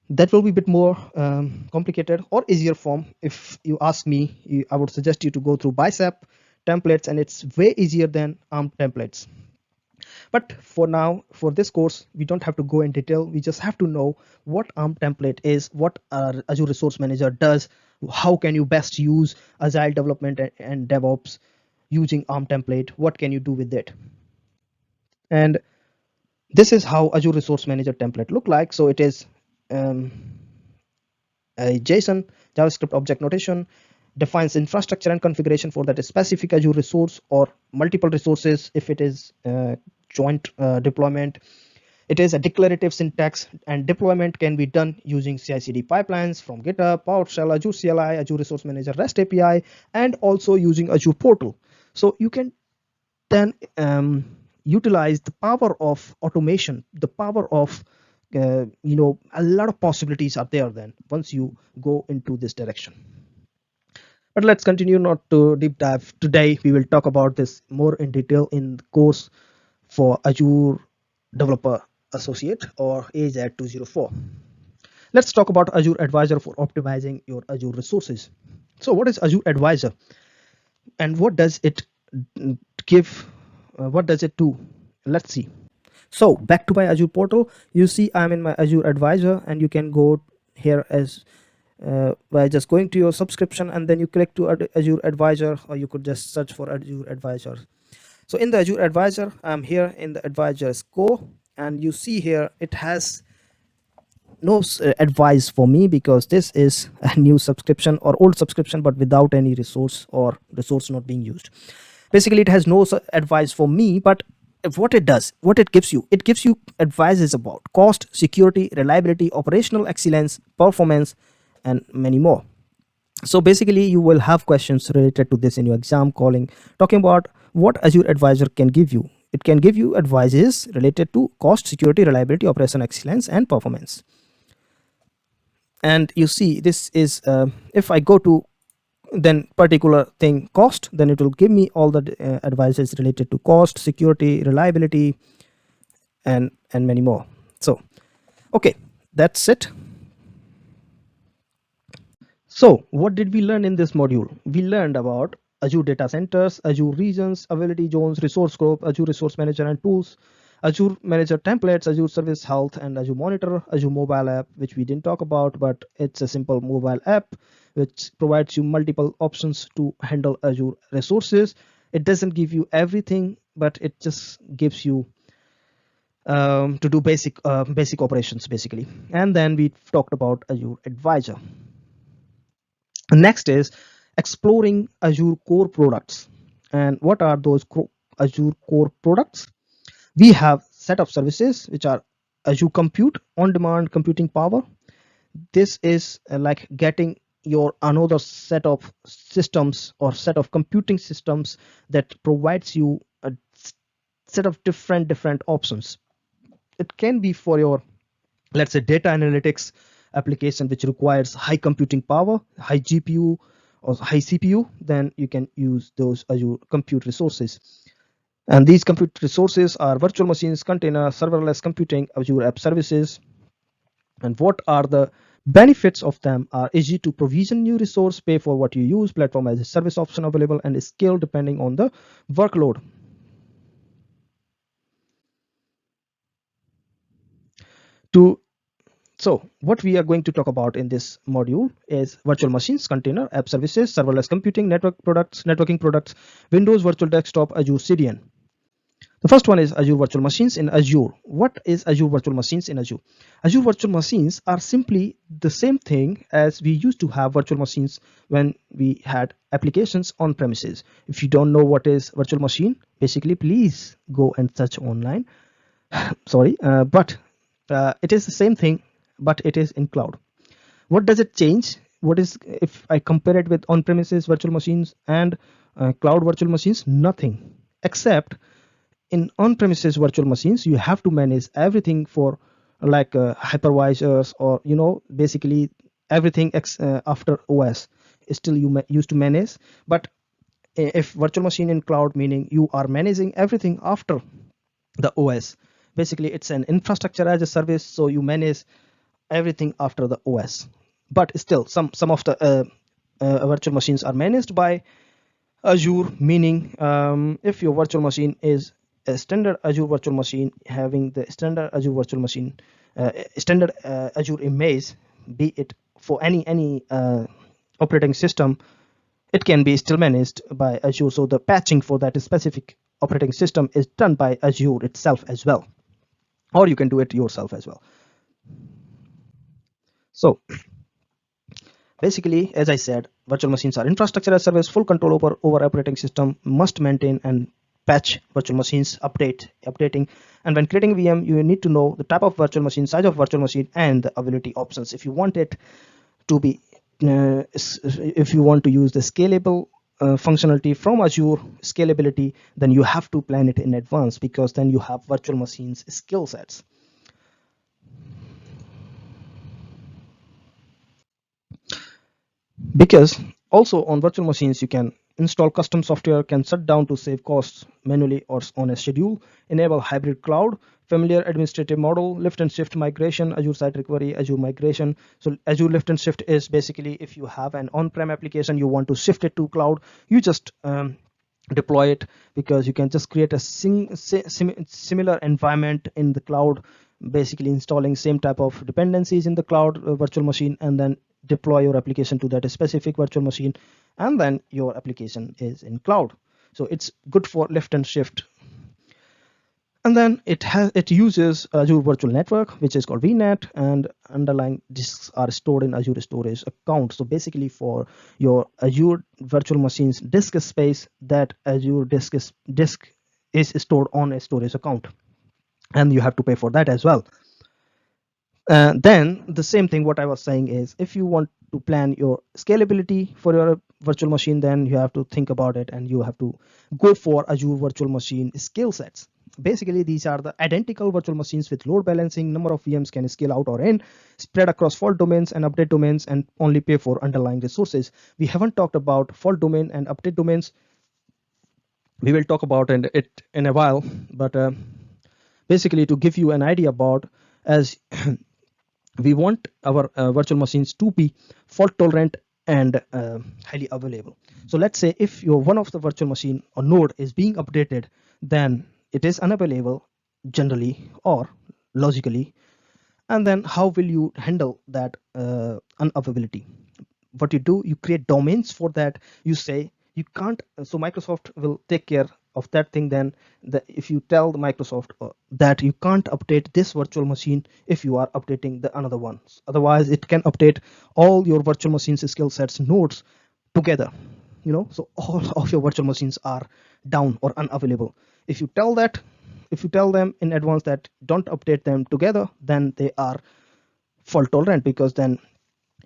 That will be a bit more complicated or easier form. If you ask me, I would suggest you to go through bicep templates, and it's way easier than ARM templates. But for now, for this course, we don't have to go in detail. We just have to know what ARM template is, what Azure Resource Manager does, how can you best use Agile development and DevOps using ARM template, what can you do with it. And this is how Azure Resource Manager template look like. So it is a JSON JavaScript object notation, defines infrastructure and configuration for that specific Azure resource or multiple resources if it is joint deployment. It is a declarative syntax, and deployment can be done using CI/CD pipelines from GitHub, PowerShell, Azure CLI, Azure Resource Manager REST API, and also using Azure Portal. So you can then utilize the power of automation, the power of a lot of possibilities are there then once you go into this direction. But let's continue, not to deep dive. Today we will talk about this more in detail in the course for Azure Developer Associate or AZ-204. Let's talk about Azure Advisor for optimizing your Azure resources. So what is Azure Advisor, and what does it give? What does it do? Let's see. So back to my Azure portal, you see I'm in my Azure Advisor, and you can go here as by just going to your subscription, and then you click to Azure Advisor, or you could just search for Azure Advisor. So in the Azure Advisor, I'm here in the Advisor's core, and you see here it has no advice for me, because this is a new subscription or old subscription but without any resource or resource not being used. Basically it has no advice for me, but what it does, what it gives you advices about cost, security, reliability, operational excellence, performance, and many more. So basically you will have questions related to this in your exam talking about what Azure Advisor can give you. It can give you advices related to cost, security, reliability, operational excellence, and performance. And you see this is if I go to then particular thing cost, then it will give me all the advices related to cost, security, reliability, and many more. So okay, that's it. So what did we learn in this module? We learned about Azure data centers, Azure regions, availability zones, resource group, Azure resource manager and tools, Azure manager templates, Azure service health, and Azure monitor, Azure mobile app, which we didn't talk about, but it's a simple mobile app which provides you multiple options to handle Azure resources. It doesn't give you everything, but it just gives you to do basic operations basically. And then we talked about Azure Advisor. Next is exploring Azure core products. And what are those Azure core products? We have set of services which are Azure Compute, on-demand computing power. This is like getting your another set of systems or set of computing systems that provides you a set of different options. It can be for your let's say data analytics application which requires high computing power, high GPU or high CPU, then you can use those Azure compute resources. And these compute resources are virtual machines, container, serverless computing, Azure app services. And what are the benefits of them are easy to provision new resource, pay for what you use, platform as a service option available, and scale depending on the workload. To So what we are going to talk about in this module is virtual machines, container, app services, serverless computing, networking products, Windows Virtual Desktop, Azure CDN. The first one is Azure Virtual Machines in Azure. What is Azure Virtual Machines in Azure? Azure Virtual Machines are simply the same thing as we used to have virtual machines when we had applications on premises. If you don't know what is virtual machine, basically please go and search online. Sorry, but it is the same thing, but it is in cloud. What does it change? What is, if I compare it with on-premises virtual machines and cloud virtual machines? Nothing, except in on-premises virtual machines you have to manage everything for like hypervisors, or basically everything after OS still you used to manage. But if virtual machine in cloud, meaning you are managing everything after the OS. Basically it's an infrastructure as a service, so you manage everything after the OS. But still some of the virtual machines are managed by Azure, meaning if your virtual machine is a standard Azure virtual machine having the standard Azure virtual machine, standard Azure image, be it for any operating system, it can be still managed by Azure. So the patching for that specific operating system is done by Azure itself as well, or you can do it yourself as well. So basically, as I said, virtual machines are infrastructure as service, full control over operating system, must maintain and patch virtual machines, updating. And when creating VM, you need to know the type of virtual machine, size of virtual machine, and the availability options. If you want it to be, if you want to use the scalable functionality from Azure scalability, then you have to plan it in advance, because then you have virtual machines skill sets. Because also on virtual machines you can install custom software, can shut down to save costs manually or on a schedule, enable hybrid cloud, familiar administrative model, lift and shift migration, Azure site recovery, Azure migration. So Azure lift and shift is basically if you have an on-prem application, you want to shift it to cloud, you just deploy it, because you can just create a similar environment in the cloud, basically installing same type of dependencies in the cloud virtual machine, and then deploy your application to that specific virtual machine, and then your application is in cloud. So it's good for lift and shift. And then it uses Azure Virtual Network, which is called VNet, and underlying disks are stored in Azure storage account. So basically for your Azure virtual machines disk space, that Azure disk is stored on a storage account, and you have to pay for that as well. Then the same thing what I was saying is, if you want to plan your scalability for your virtual machine, then you have to think about it, and you have to go for Azure virtual machine skill sets. Basically these are the identical virtual machines with load balancing, number of VMs can scale out or in, spread across fault domains and update domains, and only pay for underlying resources. We haven't talked about fault domain and update domains. We will talk about it in a while, but basically to give you an idea about, as we want our virtual machines to be fault tolerant and highly available. So let's say if your one of the virtual machine or node is being updated, then it is unavailable generally or logically. And then how will you handle that unavailability? What you do, you create domains for that. You say you can't, so Microsoft will take care of that thing. Then if you tell the Microsoft that you can't update this virtual machine if you are updating the another one, otherwise it can update all your virtual machines skill sets nodes together, so all of your virtual machines are down or unavailable. If you tell that, if you tell them in advance that don't update them together, then they are fault tolerant, because then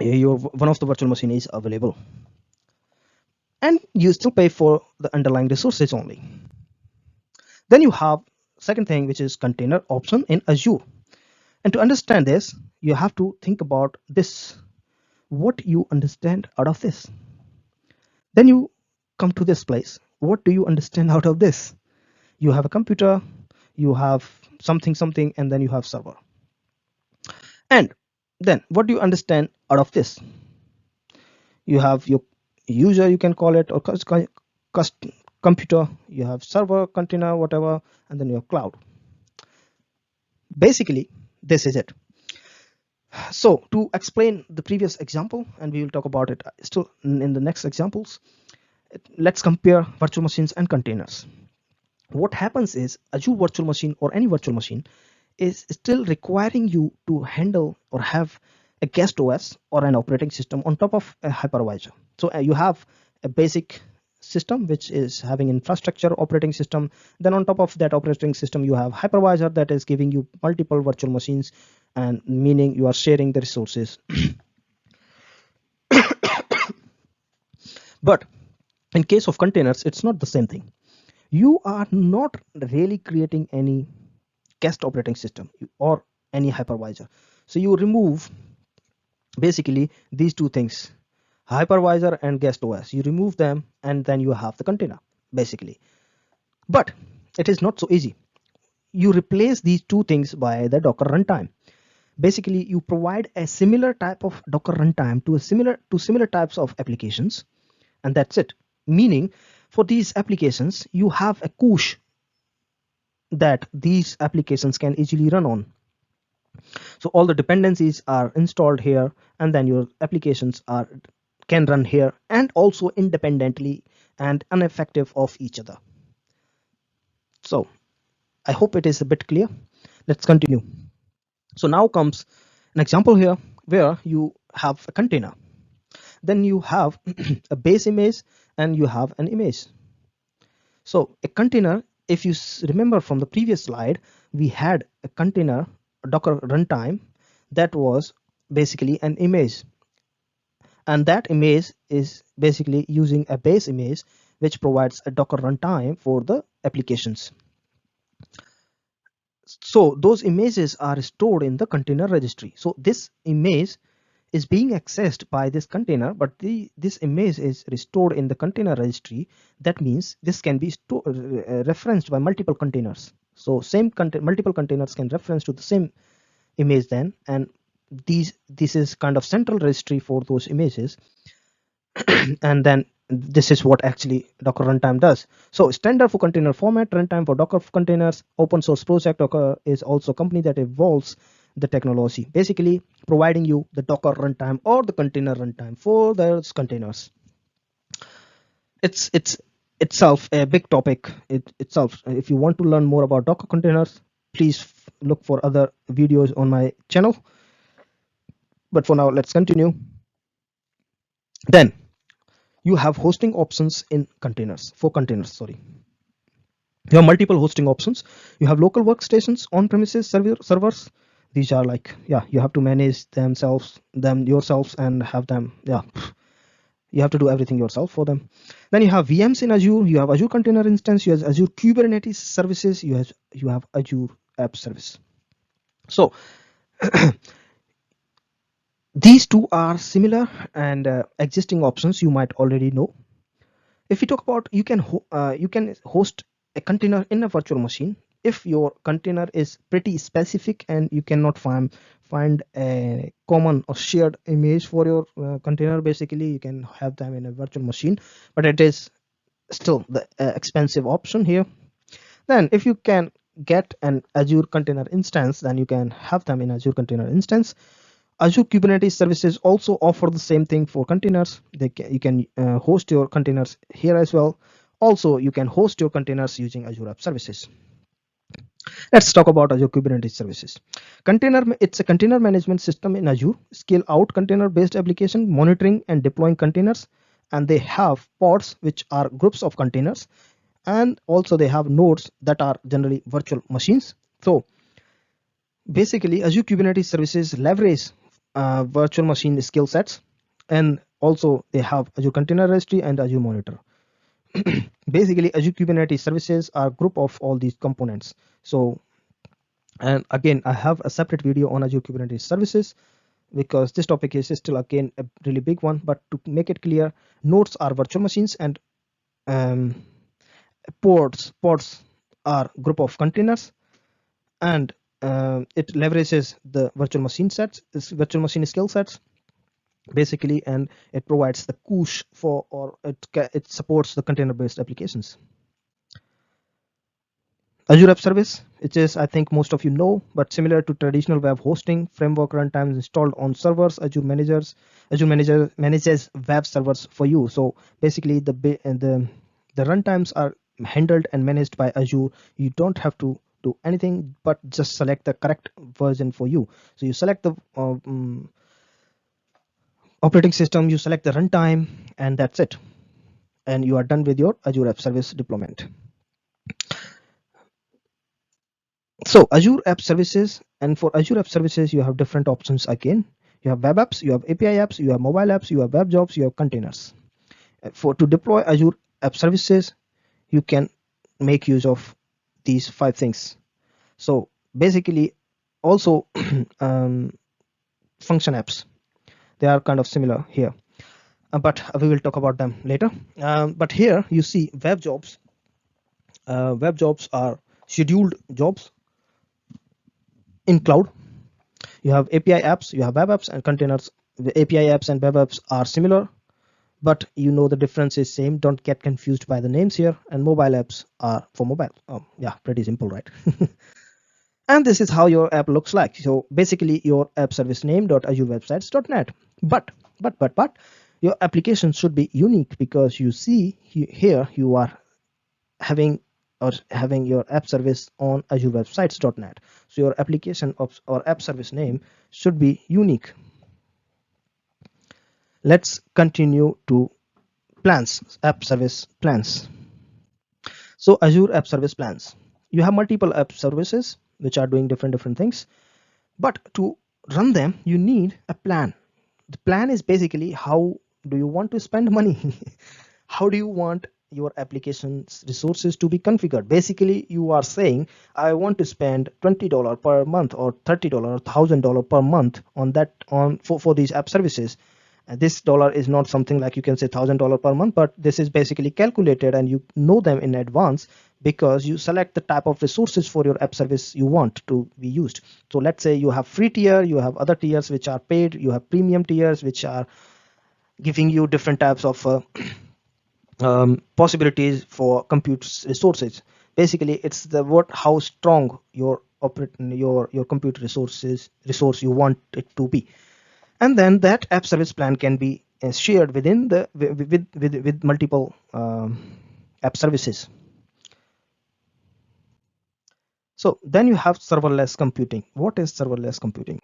your one of the virtual machine is available, and you still pay for the underlying resources only. Then you have second thing, which is container option in Azure. And to understand this, you have to think about this, what you understand out of this. Then you come to this place. What do you understand out of this? You have a computer, you have something, and then you have server. And then what do you understand out of this? You have your user, you can call it, or computer, you have server, container, whatever, and then you have cloud. Basically, this is it. So to explain the previous example, and we will talk about it still in the next examples, let's compare virtual machines and containers. What happens is Azure virtual machine or any virtual machine is still requiring you to handle or have a guest OS or an operating system on top of a hypervisor. So you have a basic system which is having infrastructure operating system. Then on top of that operating system, you have hypervisor that is giving you multiple virtual machines, and meaning you are sharing the resources. But in case of containers, it's not the same thing. You are not really creating any guest operating system or any hypervisor. So you remove basically these two things, hypervisor and guest OS. You remove them and then you have the container basically. But it is not so easy. You replace these two things by the Docker runtime. Basically, you provide a similar type of Docker runtime to similar types of applications, and that's it. Meaning, for these applications, you have a couche that these applications can easily run on. So all the dependencies are installed here, and then your applications can run here and also independently and unaffected of each other. So I hope it is a bit clear. Let's continue. So now comes an example here where you have a container. Then you have a base image and you have an image. So a container, if you remember from the previous slide, we had a container, a Docker runtime that was basically an image. And that image is basically using a base image which provides a Docker runtime for the applications. So those images are stored in the container registry. So this image is being accessed by this container, but this image is restored in the container registry. That means this can be referenced by multiple containers. So multiple containers can reference to the same image then, and this is kind of central registry for those images. And then this is what actually Docker runtime does. So standard for container format, runtime for Docker containers, open source project. Docker is also a company that evolves the technology, basically providing you the Docker runtime or the container runtime for those containers. It's itself a big topic itself. If you want to learn more about Docker containers, please look for other videos on my channel. But for now, let's continue. Then you have hosting options in containers. For containers, sorry, you have multiple hosting options. You have local workstations, on-premises servers. These are like, yeah, you have to manage them yourselves and have them, yeah, you have to do everything yourself for them. Then you have VMs in Azure. You have Azure Container Instance. You have Azure Kubernetes services. You have Azure App Service. So these two are similar and existing options you might already know. If we talk about, you can host a container in a virtual machine if your container is pretty specific and you cannot find a common or shared image for your container. Basically, you can have them in a virtual machine, but it is still the expensive option here. Then if you can get an Azure Container Instance, then you can have them in Azure Container Instance. Azure Kubernetes services also offer the same thing for containers. You can host your containers here as well. Also, you can host your containers using Azure App Services. Let's talk about Azure Kubernetes services. It's a container management system in Azure. Scale out container-based application, monitoring and deploying containers. And they have pods, which are groups of containers. And also they have nodes that are generally virtual machines. So basically, Azure Kubernetes services leverage virtual machine skill sets, and also they have Azure Container Registry and Azure Monitor. Basically, Azure Kubernetes services are a group of all these components. So And again, I have a separate video on Azure Kubernetes services because this topic is still again a really big one. But to make it clear, nodes are virtual machines, and um, pods are group of containers, and it leverages the virtual machine skill sets basically, and it provides the push for, or it supports the container based applications. Azure App Service, which is, I think most of you know, but similar to traditional web hosting framework runtimes installed on servers, Azure Manager manages web servers for you. So basically, the runtimes are handled and managed by Azure. You don't have to do anything but just select the correct version for you. So you select the operating system, you select the runtime, and that's it. And you are done with your Azure App Service deployment. So Azure App Services, and for Azure App Services, you have different options again. You have web apps, you have API apps, you have mobile apps, you have web jobs, you have containers. For to deploy Azure App Services, you can make use of these 5 things. So basically, also function apps, they are kind of similar here, but we will talk about them later. But here you see web jobs. Web jobs are scheduled jobs in cloud. You have API apps, you have web apps and containers. The API apps and web apps are similar, but you know the difference is same. Don't get confused by the names here. And mobile apps are for mobile. Yeah, pretty simple, right? And this is how your app looks like. So basically your app service name.azurewebsites.net. But your application should be unique, because you see here you are having your app service on azurewebsites.net. So your application or app service name should be unique. Let's continue to app service plans. So Azure app service plans, you have multiple app services which are doing different things, but to run them you need a plan. The plan is basically how do you want to spend money. How do you want your application's resources to be configured? Basically you are saying, I want to spend $20 per month or $30 or $1,000 per month on that, for these app services. And this dollar is not something like you can say $1,000 per month, but this is basically calculated and you know them in advance, because you select the type of resources for your app service you want to be used. So let's say you have free tier, you have other tiers which are paid, you have premium tiers which are giving you different types of possibilities for compute resources. Basically it's the how strong your compute resource you want it to be. And then that app service plan can be shared within the with multiple app services. So then you have serverless computing. What is serverless computing?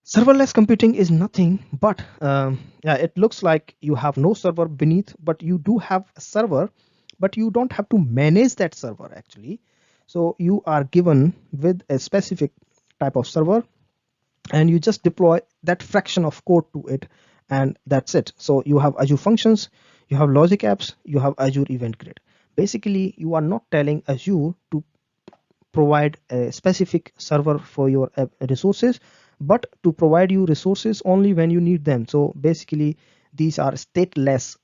Serverless computing is nothing but yeah, it looks like you have no server beneath, but you do have a server, but you don't have to manage that server actually. So you are given with a specific type of server, and you just deploy that fraction of code to it, and that's it. So you have Azure Functions, you have Logic Apps, you have Azure Event Grid. Basically you are not telling Azure to provide a specific server for your resources, but to provide you resources only when you need them. So basically these are stateless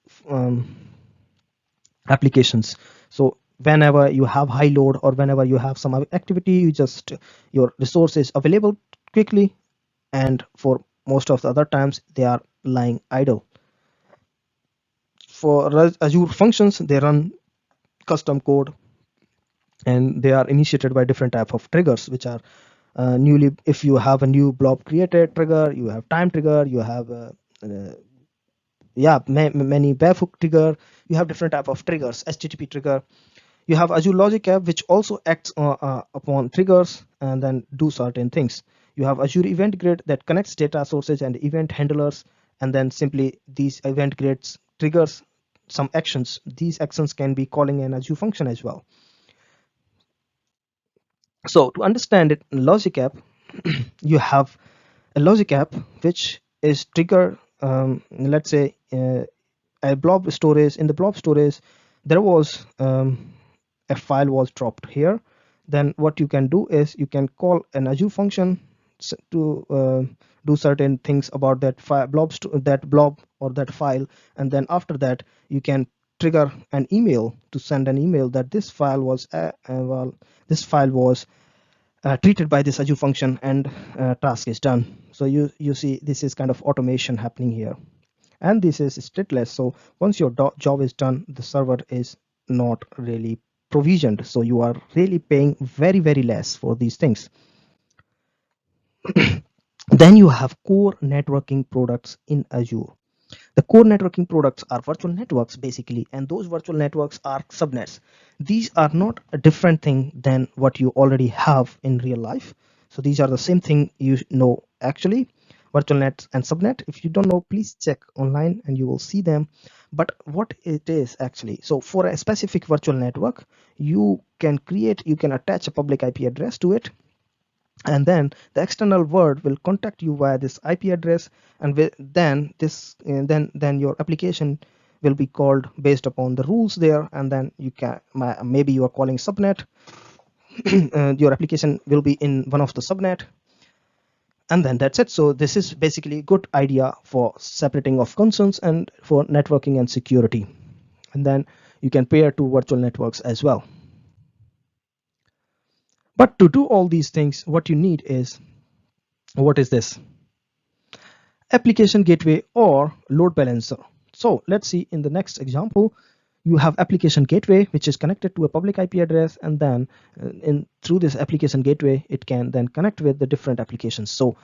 applications. So whenever you have high load or whenever you have some activity, you just your resource is available quickly, and for most of the other times they are lying idle. For Azure Functions, they run custom code, and they are initiated by different type of triggers, which are newly, if you have a new blob created trigger, you have time trigger, you have yeah, many barefoot trigger, you have different type of triggers, HTTP trigger. You have Azure Logic App, which also acts upon triggers and then do certain things. You have Azure Event Grid that connects data sources and event handlers, and then simply these event grids triggers some actions. These actions can be calling an Azure function as well. So to understand it, Logic App, you have a Logic App which is trigger. Let's say a blob storage. In the blob storage, there was a file was dropped here. then what you can do is you can call an Azure function to do certain things about that that blob or that file, and then after that you can trigger an email to send an email that this file was treated by this Azure function, and task is done. So you see this is kind of automation happening here, and this is stateless. So once your job is done, the server is not really provisioned, so you are really paying very less for these things. Then you have core networking products in Azure. The core networking products are virtual networks basically, and those virtual networks are subnets. These are not a different thing than what you already have in real life. So these are the same thing you know actually, virtual net and subnet. If you don't know, please check online and you will see them. But what it is actually, so for a specific virtual network, you can attach a public IP address to it, and then the external world will contact you via this IP address, and then your application will be called based upon the rules there, and then you can maybe you are calling subnet. Your application will be in one of the subnet, and then that's it. So this is basically a good idea for separating of concerns and for networking and security, and then you can pair to virtual networks as well. But to do all these things, what you need is, what is this? Application gateway or load balancer. So let's see in the next example, you have application gateway which is connected to a public IP address, and then through this application gateway it can then connect with the different applications. So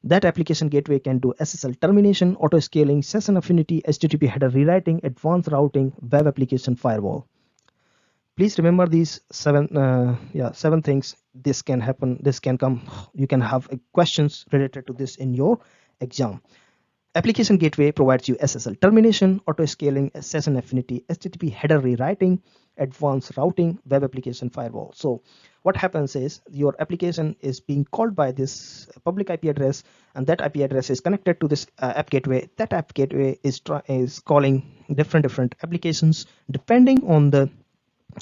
that application gateway can do SSL termination, auto scaling, session affinity, HTTP header rewriting, advanced routing, web application firewall. Please remember these seven things. This can happen, this can come, you can have questions related to this in your exam. Application gateway provides you SSL termination, auto scaling, session affinity, HTTP header rewriting, advanced routing, web application firewall. So what happens is your application is being called by this public IP address, and that IP address is connected to this app gateway. That app gateway is calling different applications depending on the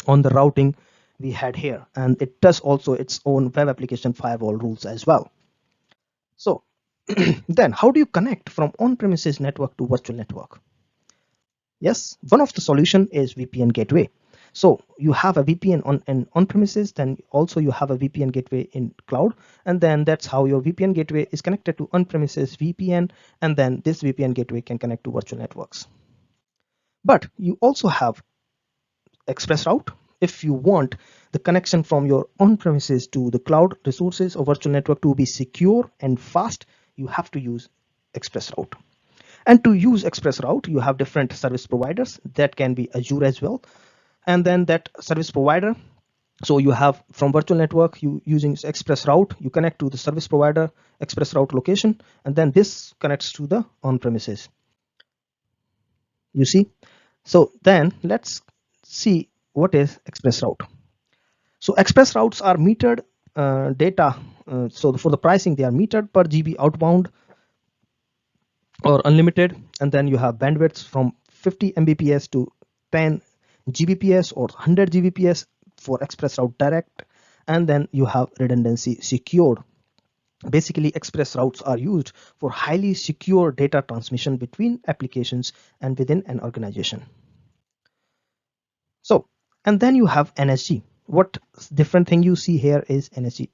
routing we had here, and it does also its own web application firewall rules as well. So then how do you connect from on-premises network to virtual network? Yes, one of the solution is VPN gateway. So you have a VPN on premises, then also you have a VPN gateway in cloud, and then that's how your VPN gateway is connected to on-premises VPN, and then this VPN gateway can connect to virtual networks. But you also have express route. If you want the connection from your on-premises to the cloud resources or virtual network to be secure and fast, you have to use express route. And to use express route, you have different service providers. That can be Azure as well, and then that service provider, so you have from virtual network, you using express route, you connect to the service provider express route location, and then this connects to the on-premises, you see. So then let's see what is express route. So express routes are metered data. So for the pricing, they are metered per GB outbound or unlimited, and then you have bandwidths from 50 Mbps to 10 Gbps or 100 Gbps for express route direct, and then you have redundancy secured. Basically, express routes are used for highly secure data transmission between applications and within an organization. So, and then you have NSG. What different thing you see here is NSG,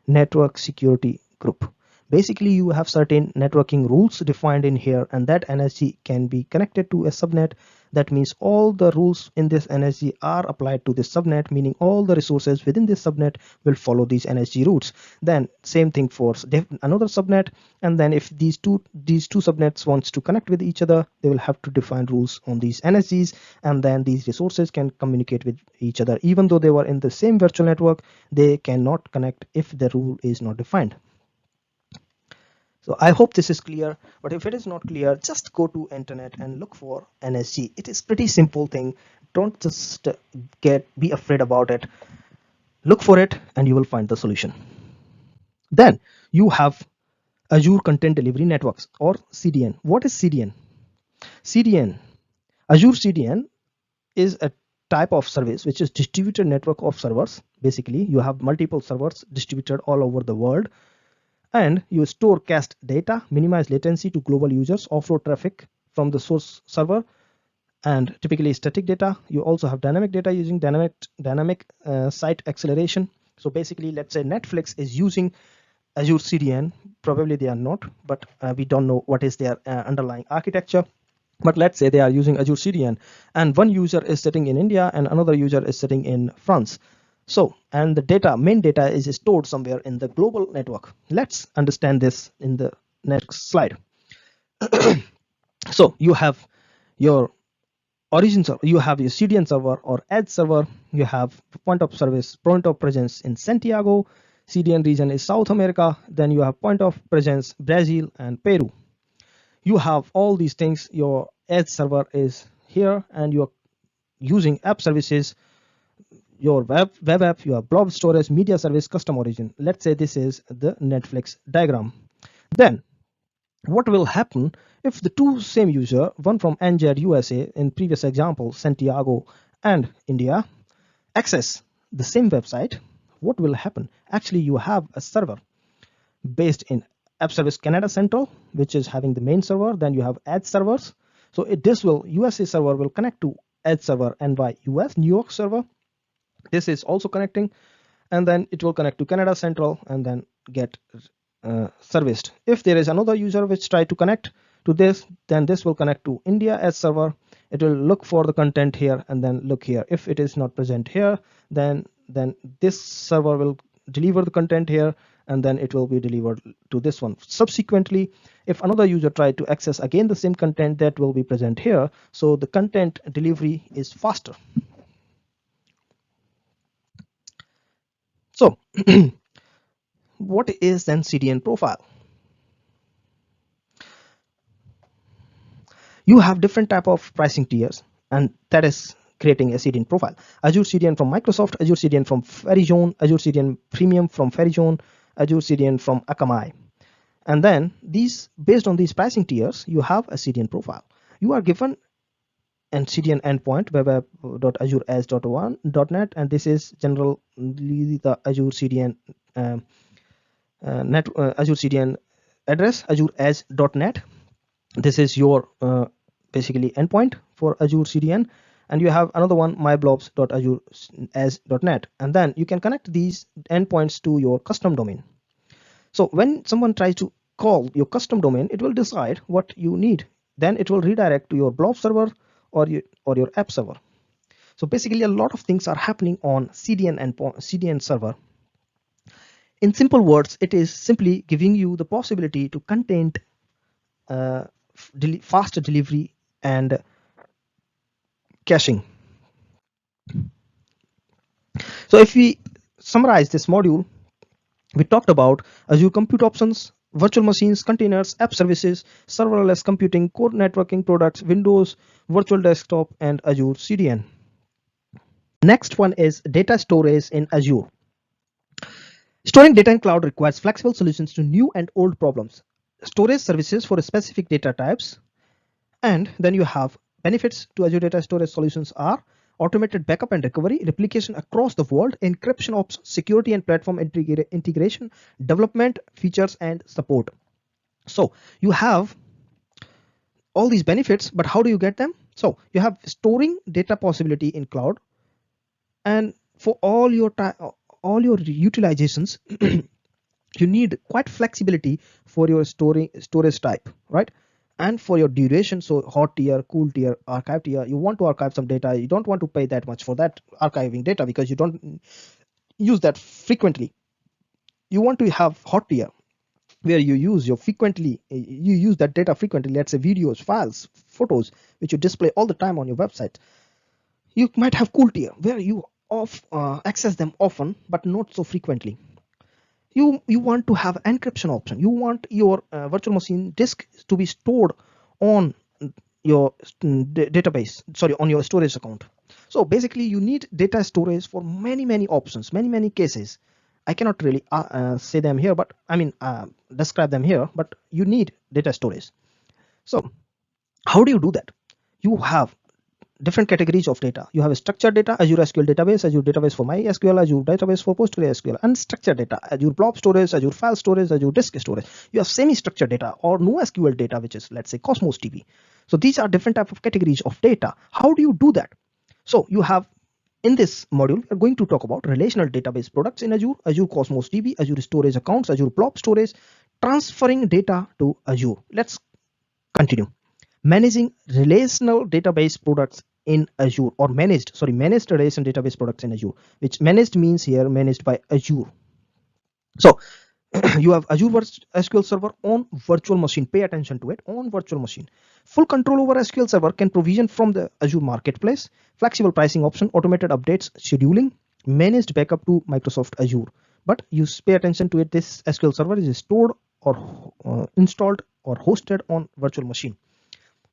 network security group. Basically, you have certain networking rules defined in here, and that NSG can be connected to a subnet. That means all the rules in this NSG are applied to this subnet, meaning all the resources within this subnet will follow these NSG routes. Then same thing for another subnet, and then if these two subnets wants to connect with each other, they will have to define rules on these NSGs, and then these resources can communicate with each other. Even though they were in the same virtual network, they cannot connect if the rule is not defined. So I hope this is clear, but if it is not clear, just go to internet and look for NSG. It is pretty simple thing. Don't just be afraid about it. Look for it and you will find the solution. Then you have Azure Content Delivery Networks or CDN. What is CDN? CDN, Azure CDN is a type of service, which is distributed network of servers. Basically, you have multiple servers distributed all over the world, and you store cached data, minimize latency to global users, offload traffic from the source server, and typically static data. You also have dynamic data using dynamic site acceleration. So basically, let's say Netflix is using Azure CDN. Probably they are not, but we don't know what is their underlying architecture. But let's say they are using Azure CDN, and one user is sitting in India and another user is sitting in France. So, and the main data is stored somewhere in the global network. Let's understand this in the next slide. So you have your origin server, you have your CDN server or edge server, you have point of service, point of presence in Santiago, CDN region is South America, then you have point of presence Brazil and Peru. You have all these things. Your edge server is here, and you're using app services, your web app, your blob storage, media service, custom origin. Let's say this is the Netflix diagram. Then what will happen if the two same user, one from NZ USA in previous example, Santiago and India, access the same website? What will happen? Actually, you have a server based in App Service Canada Central, which is having the main server. Then you have edge servers. So this will USA server will connect to edge server NY US New York server. This is also connecting, and then it will connect to Canada Central and then get serviced. If there is another user which try to connect to this, then this will connect to India edge server. It will look for the content here and then look here. If it is not present here, then this server will deliver the content here, and then it will be delivered to this one. Subsequently, if another user try to access again the same content, that will be present here. So the content delivery is faster. So what is then CDN profile? You have different type of pricing tiers, and that is creating a CDN profile. Azure CDN from Microsoft, Azure CDN from Verizon, Azure CDN Premium from Verizon, Azure CDN from Akamai. And then these, based on these pricing tiers, you have a CDN profile. You are given an CDN endpoint web.azure-as.1.net, and this is generally the Azure CDN Azure CDN address, azure-as.net. This is your basically endpoint for Azure CDN, and you have another one, myblobs.azure-as.net, and then you can connect these endpoints to your custom domain. So when someone tries to call your custom domain, it will decide what you need. Then it will redirect to your blob server or your app server. So basically, a lot of things are happening on CDN server. In simple words, it is simply giving you the possibility to content faster delivery and caching. So if we summarize this module, we talked about Azure Compute Options, virtual machines, containers, app services, serverless computing, core networking products, Windows, virtual desktop, and Azure CDN. Next one is data storage in Azure. Storing data in cloud requires flexible solutions to new and old problems. Storage services for specific data types, and then you have benefits to Azure data storage solutions are automated backup and recovery, replication across the world, encryption ops, security and platform integration, development, features, and support. So you have all these benefits, but how do you get them? So you have storing data possibility in cloud, and for all your utilizations, you need quite flexibility for your storage type, right? And for your duration, so hot tier, cool tier, archive tier, you want to archive some data, you don't want to pay that much for that archiving data because you don't use that frequently. You want to have hot tier where you use that data frequently, let's say videos, files, photos, which you display all the time on your website. You might have cool tier where you access them often but not so frequently. You want to have encryption option. You want your virtual machine disk to be stored on your database, on your storage account. So basically you need data storage for many options, many cases. I cannot really say them here, but I mean describe them here, but you need data storage. So how do you do that? You have different categories of data. You have structured data, Azure SQL database, Azure database for MySQL, Azure database for PostgreSQL. Unstructured data, Azure blob storage, Azure file storage, Azure disk storage. You have semi-structured data or NoSQL data, which is, let's say, Cosmos DB. So these are different type of categories of data. How do you do that? So you have, in this module, we're going to talk about relational database products in Azure, Azure Cosmos DB, Azure storage accounts, Azure blob storage, transferring data to Azure. Let's continue. Managing relational database products in Azure, or managed relational database products in Azure, which managed means here managed by Azure. So you have Azure SQL Server on virtual machine. Pay attention to it, on virtual machine. Full control over SQL Server, can provision from the Azure Marketplace, flexible pricing option, automated updates, scheduling, managed backup to Microsoft Azure. But you pay attention to it, this SQL Server is stored or installed or hosted on virtual machine.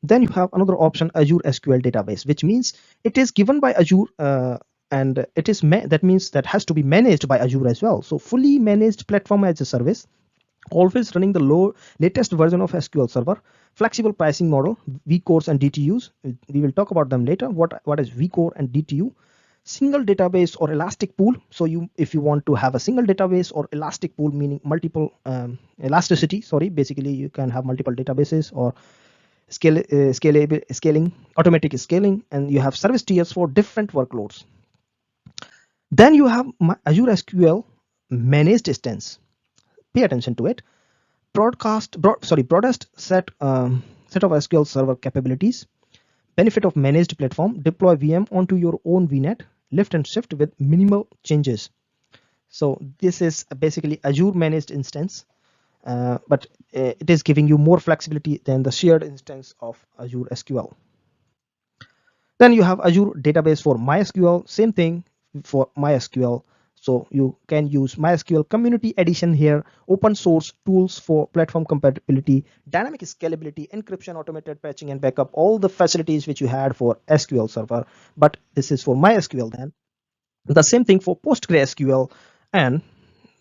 Then you have another option, Azure SQL database, which means it is given by Azure, and it is that means that has to be managed by Azure as well. So fully managed platform as a service, always running the latest version of SQL Server, flexible pricing model, vCores and DTUs. We will talk about them later. What is vCore and DTU? Single database or elastic pool. So if you want to have a single database or elastic pool, meaning multiple elasticity, basically you can have multiple databases, or scaling, automatic scaling, and you have service tiers for different workloads. Then you have Azure SQL managed instance. Pay attention to it. Broadest set of SQL Server capabilities. Benefit of managed platform: deploy VM onto your own VNet, lift and shift with minimal changes. So this is basically Azure managed instance, but it is giving you more flexibility than the shared instance of Azure SQL. Then you have Azure database for MySQL, same thing for MySQL. So you can use MySQL Community Edition here, open source tools for platform compatibility, dynamic scalability, encryption, automated patching and backup, all the facilities which you had for SQL Server, but this is for MySQL. Then the same thing for PostgreSQL, and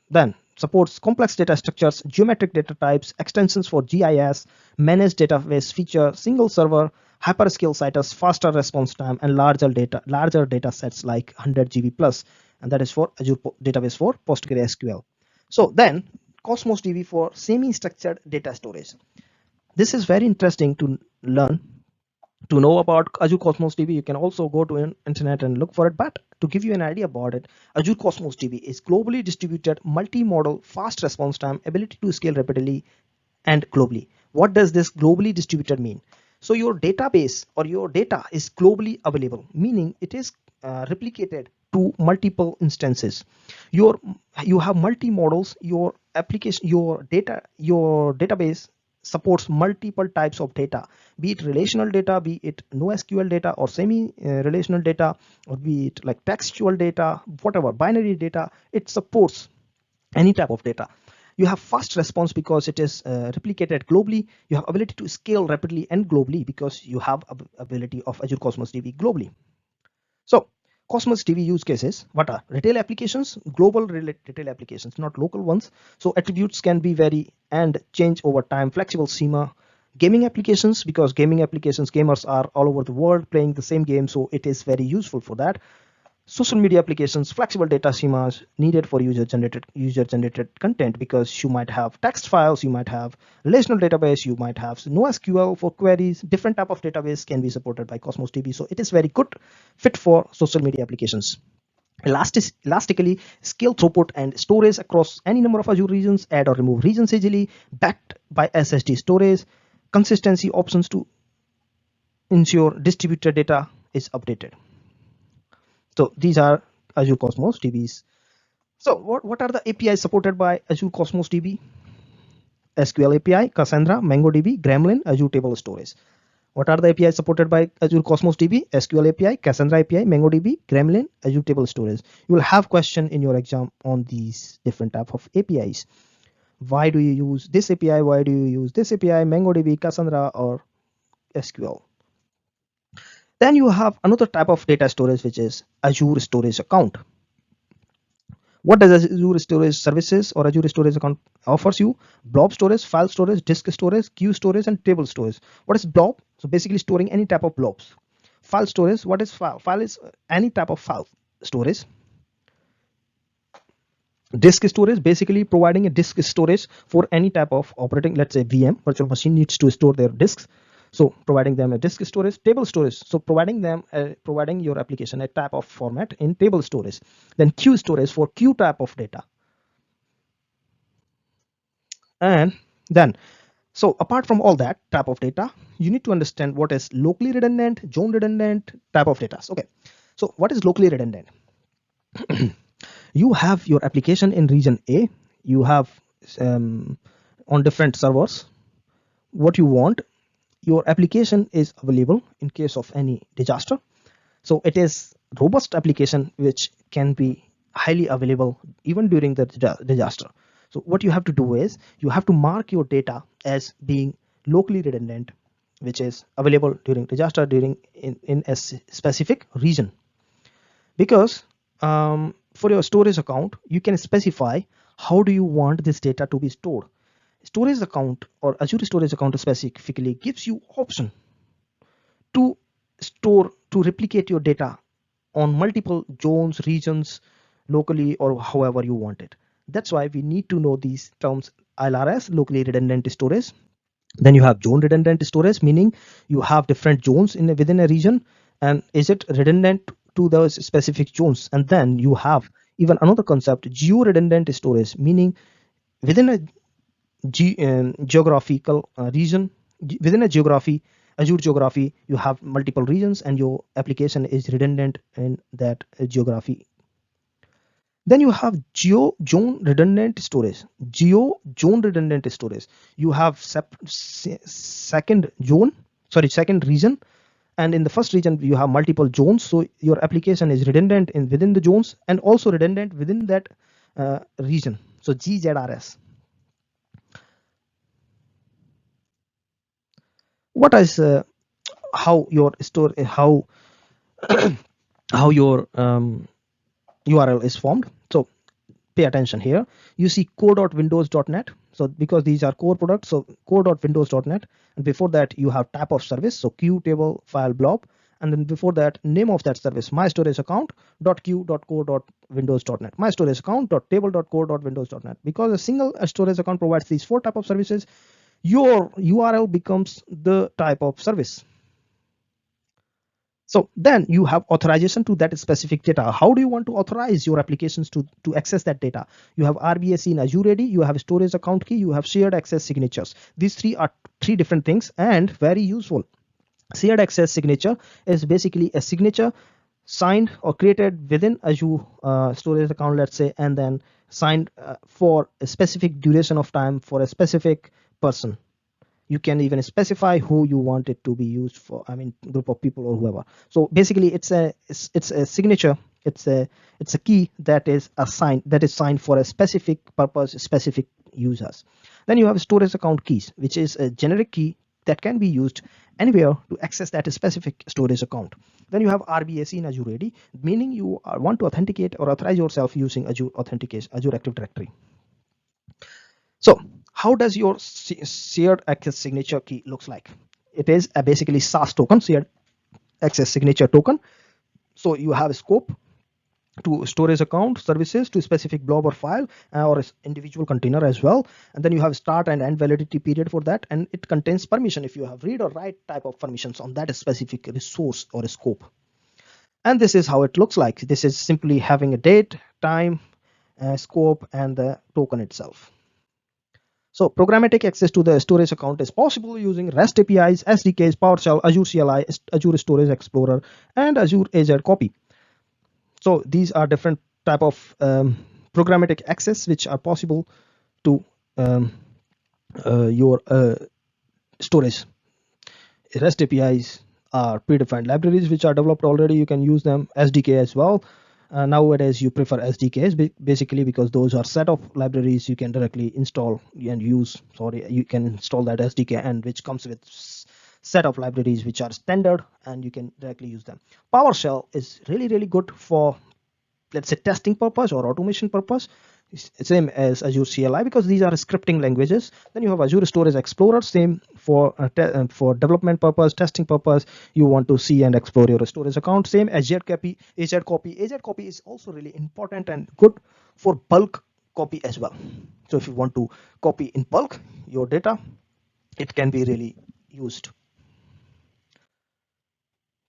then supports complex data structures, geometric data types, extensions for GIS, managed database feature, single server, hyperscale citus, faster response time, and larger data sets like 100 GB plus, and that is for Azure database for PostgreSQL. So then Cosmos DB for semi-structured data storage. This is very interesting to learn. To know about Azure Cosmos DB, you can also go to internet and look for it. But to give you an idea about it, Azure Cosmos DB is globally distributed, multi-model, fast response time, ability to scale rapidly and globally. What does this globally distributed mean? So your database or your data is globally available, meaning it is replicated to multiple instances. You have multi models. Your application, your database supports multiple types of data, be it relational data, be it NoSQL data, or semi-relational data, or be it like textual data, whatever, binary data. It supports any type of data. You have fast response because it is replicated globally. You have ability to scale rapidly and globally because you have ability of Azure Cosmos DB globally. So Cosmos DB use cases, what are retail applications, global retail applications, not local ones. So attributes can be vary and change over time, flexible schema. Gaming applications, because gamers are all over the world playing the same game, so it is very useful for that. Social media applications, flexible data schemas needed for user generated content, because you might have text files, you might have relational database, you might have NoSQL for queries. Different type of database can be supported by Cosmos DB, so it is very good fit for social media applications. Elastically scale throughput and storage across any number of Azure regions, add or remove regions easily, backed by SSD storage, consistency options to ensure distributed data is updated. So these are Azure Cosmos DBs. So what are the APIs supported by Azure Cosmos DB? SQL API, Cassandra, MongoDB, Gremlin, Azure Table Storage. What are the APIs supported by Azure Cosmos DB? SQL API, Cassandra API, MongoDB, Gremlin, Azure Table Storage. You will have question in your exam on these different type of APIs. Why do you use this API? Why do you use this API, MongoDB, Cassandra, or SQL? Then you have another type of data storage, which is Azure Storage Account. What does Azure Storage Services or Azure Storage Account offers you? Blob storage, file storage, disk storage, queue storage, and table storage. What is blob? So basically storing any type of blobs. File storage. What is file? File is any type of file storage. Disk storage, basically providing a disk storage for any type of operating, let's say VM, virtual machine, needs to store their disks, so providing them a disk storage. Table storage, so providing them providing your application a type of format in table storage. Then queue storage for queue type of data. And then, so apart from all that type of data, you need to understand what is locally redundant, zone redundant type of data. Okay, so what is locally redundant? You have your application in region A, you have on different servers. What you want, your application is available in case of any disaster, so it is robust application which can be highly available even during the disaster. So what you have to do is you have to mark your data as being locally redundant, which is available during disaster during in a specific region. Because for your storage account, you can specify how do you want this data to be stored. Storage account or Azure storage account specifically gives you option to store, to replicate your data on multiple zones, regions, locally, or however you want it. That's why we need to know these terms: LRS, locally redundant storage. Then you have zone redundant storage, meaning you have different zones within a region, and is it redundant to those specific zones? And then you have even another concept, geo redundant storage, meaning within a geographical region, within a geography, Azure geography, you have multiple regions and your application is redundant in that geography. Then you have geo zone redundant storage. Geo zone redundant storage, you have second zone, sorry, second region, and in the first region you have multiple zones, so your application is redundant in within the zones and also redundant within that region. So GZRS. What is how your store, how your URL is formed? So pay attention here. You see core.windows.net. So because these are core products, so core.windows.net, and before that you have type of service, so queue, table, file, blob, and then before that name of that service, my storage account .q.core.windows.net, my storage account .table.core.windows.net. Because a single storage account provides these four type of services, your URL becomes the type of service. So then you have authorization to that specific data. How do you want to authorize your applications to access that data? You have RBAC in Azure AD, you have storage account key, you have shared access signatures. These three are three different things and very useful. Shared access signature is basically a signature signed or created within Azure storage account, let's say, and then signed for a specific duration of time for a specific person. You can even specify who you want it to be used for, I mean group of people or whoever. So basically it's a signature, it's a key that is assigned, that is signed for a specific purpose, specific users. Then you have storage account keys, which is a generic key that can be used anywhere to access that specific storage account. Then you have RBAC in Azure AD, meaning you want to authenticate or authorize yourself using Azure authentication, Azure Active Directory. So how does your shared access signature key looks like? It is a basically SAS token, shared access signature token. So you have a scope to storage account, services to specific blob or file or individual container as well. And then you have start and end validity period for that. And it contains permission if you have read or write type of permissions on that specific resource or a scope. And this is how it looks like. This is simply having a date, time, scope, and the token itself. So programmatic access to the storage account is possible using REST APIs, SDKs, PowerShell, Azure CLI, Azure Storage Explorer, and Azure AZ Copy. So these are different type of programmatic access which are possible to your storage. REST APIs are predefined libraries which are developed already. You can use them. SDK as well. Nowadays you prefer SDKs basically because those are set of libraries you can directly install and use. Sorry, you can install that SDK and which comes with set of libraries which are standard and you can directly use them. PowerShell is really good for, let's say, testing purpose or automation purpose. same as Azure CLI, because these are scripting languages. Then you have Azure Storage Explorer, same for development purpose, testing purpose. You want to see and explore your storage account. Same Azure copy, AZ copy. AZ copy is also really important and good for bulk copy as well. So if you want to copy in bulk your data, it can be really used.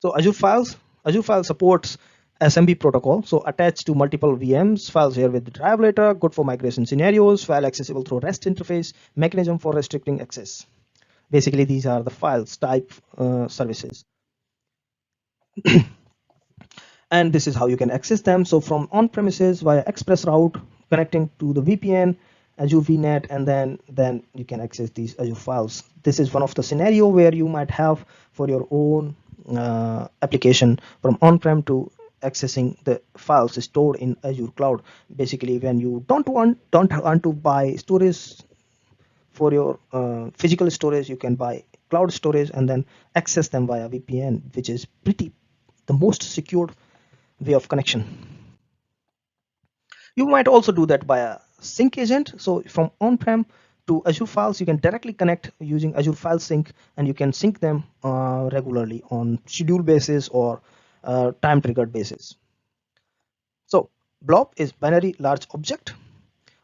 So Azure File supports SMB protocol. So attached to multiple VMs, files here with the drive later, good for migration scenarios, file accessible through REST interface, mechanism for restricting access. Basically, these are the files type services. And this is how you can access them. So from on-premises via express route, connecting to the VPN, Azure VNet, and then you can access these Azure files. This is one of the scenario where you might have for your own application from on-prem to accessing the files stored in Azure cloud. Basically, when you don't want to buy storage for your physical storage, you can buy cloud storage and then access them via VPN, which is the most secured way of connection. You might also do that by a sync agent. So from on-prem to Azure files, you can directly connect using Azure File Sync, and you can sync them regularly on schedule basis or time triggered basis. So blob is binary large object,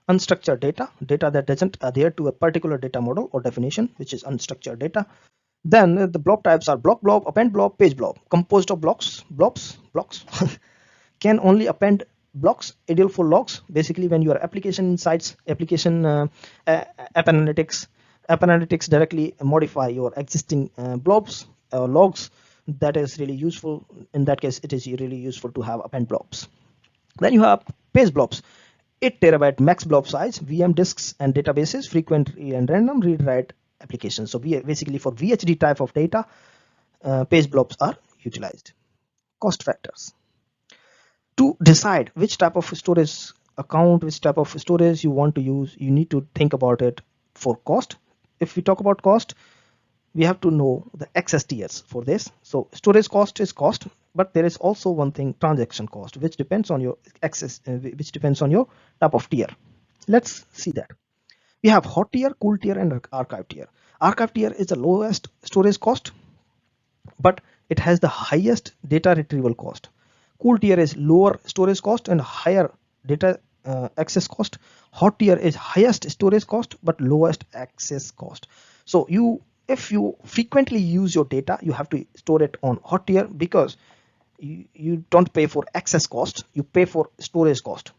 unstructured data that doesn't adhere to a particular data model or definition, which is unstructured data. Then the blob types are blob, append blob, page blob, composed of blocks can only append blocks, ideal for logs. Basically, when your application insights, app analytics directly modify your existing blobs or logs, that is really useful. In that case, it is really useful to have append blobs. Then you have page blobs, 8 terabyte max blob size, VM disks and databases, frequent and random read write applications. So basically for VHD type of data, page blobs are utilized. Cost factors. To decide which type of storage account, which type of storage you want to use, you need to think about it for cost. If we talk about cost, we have to know the access tiers for this. So storage cost is cost, but there is also one thing, transaction cost, which depends on your access, which depends on your type of tier. Let's see that. We have hot tier, cool tier, and archive tier. Archive tier is the lowest storage cost, but it has the highest data retrieval cost. Cool tier is lower storage cost and higher data access cost. Hot tier is highest storage cost but lowest access cost. So if you frequently use your data, you have to store it on hot tier, because you don't pay for access cost, you pay for storage cost.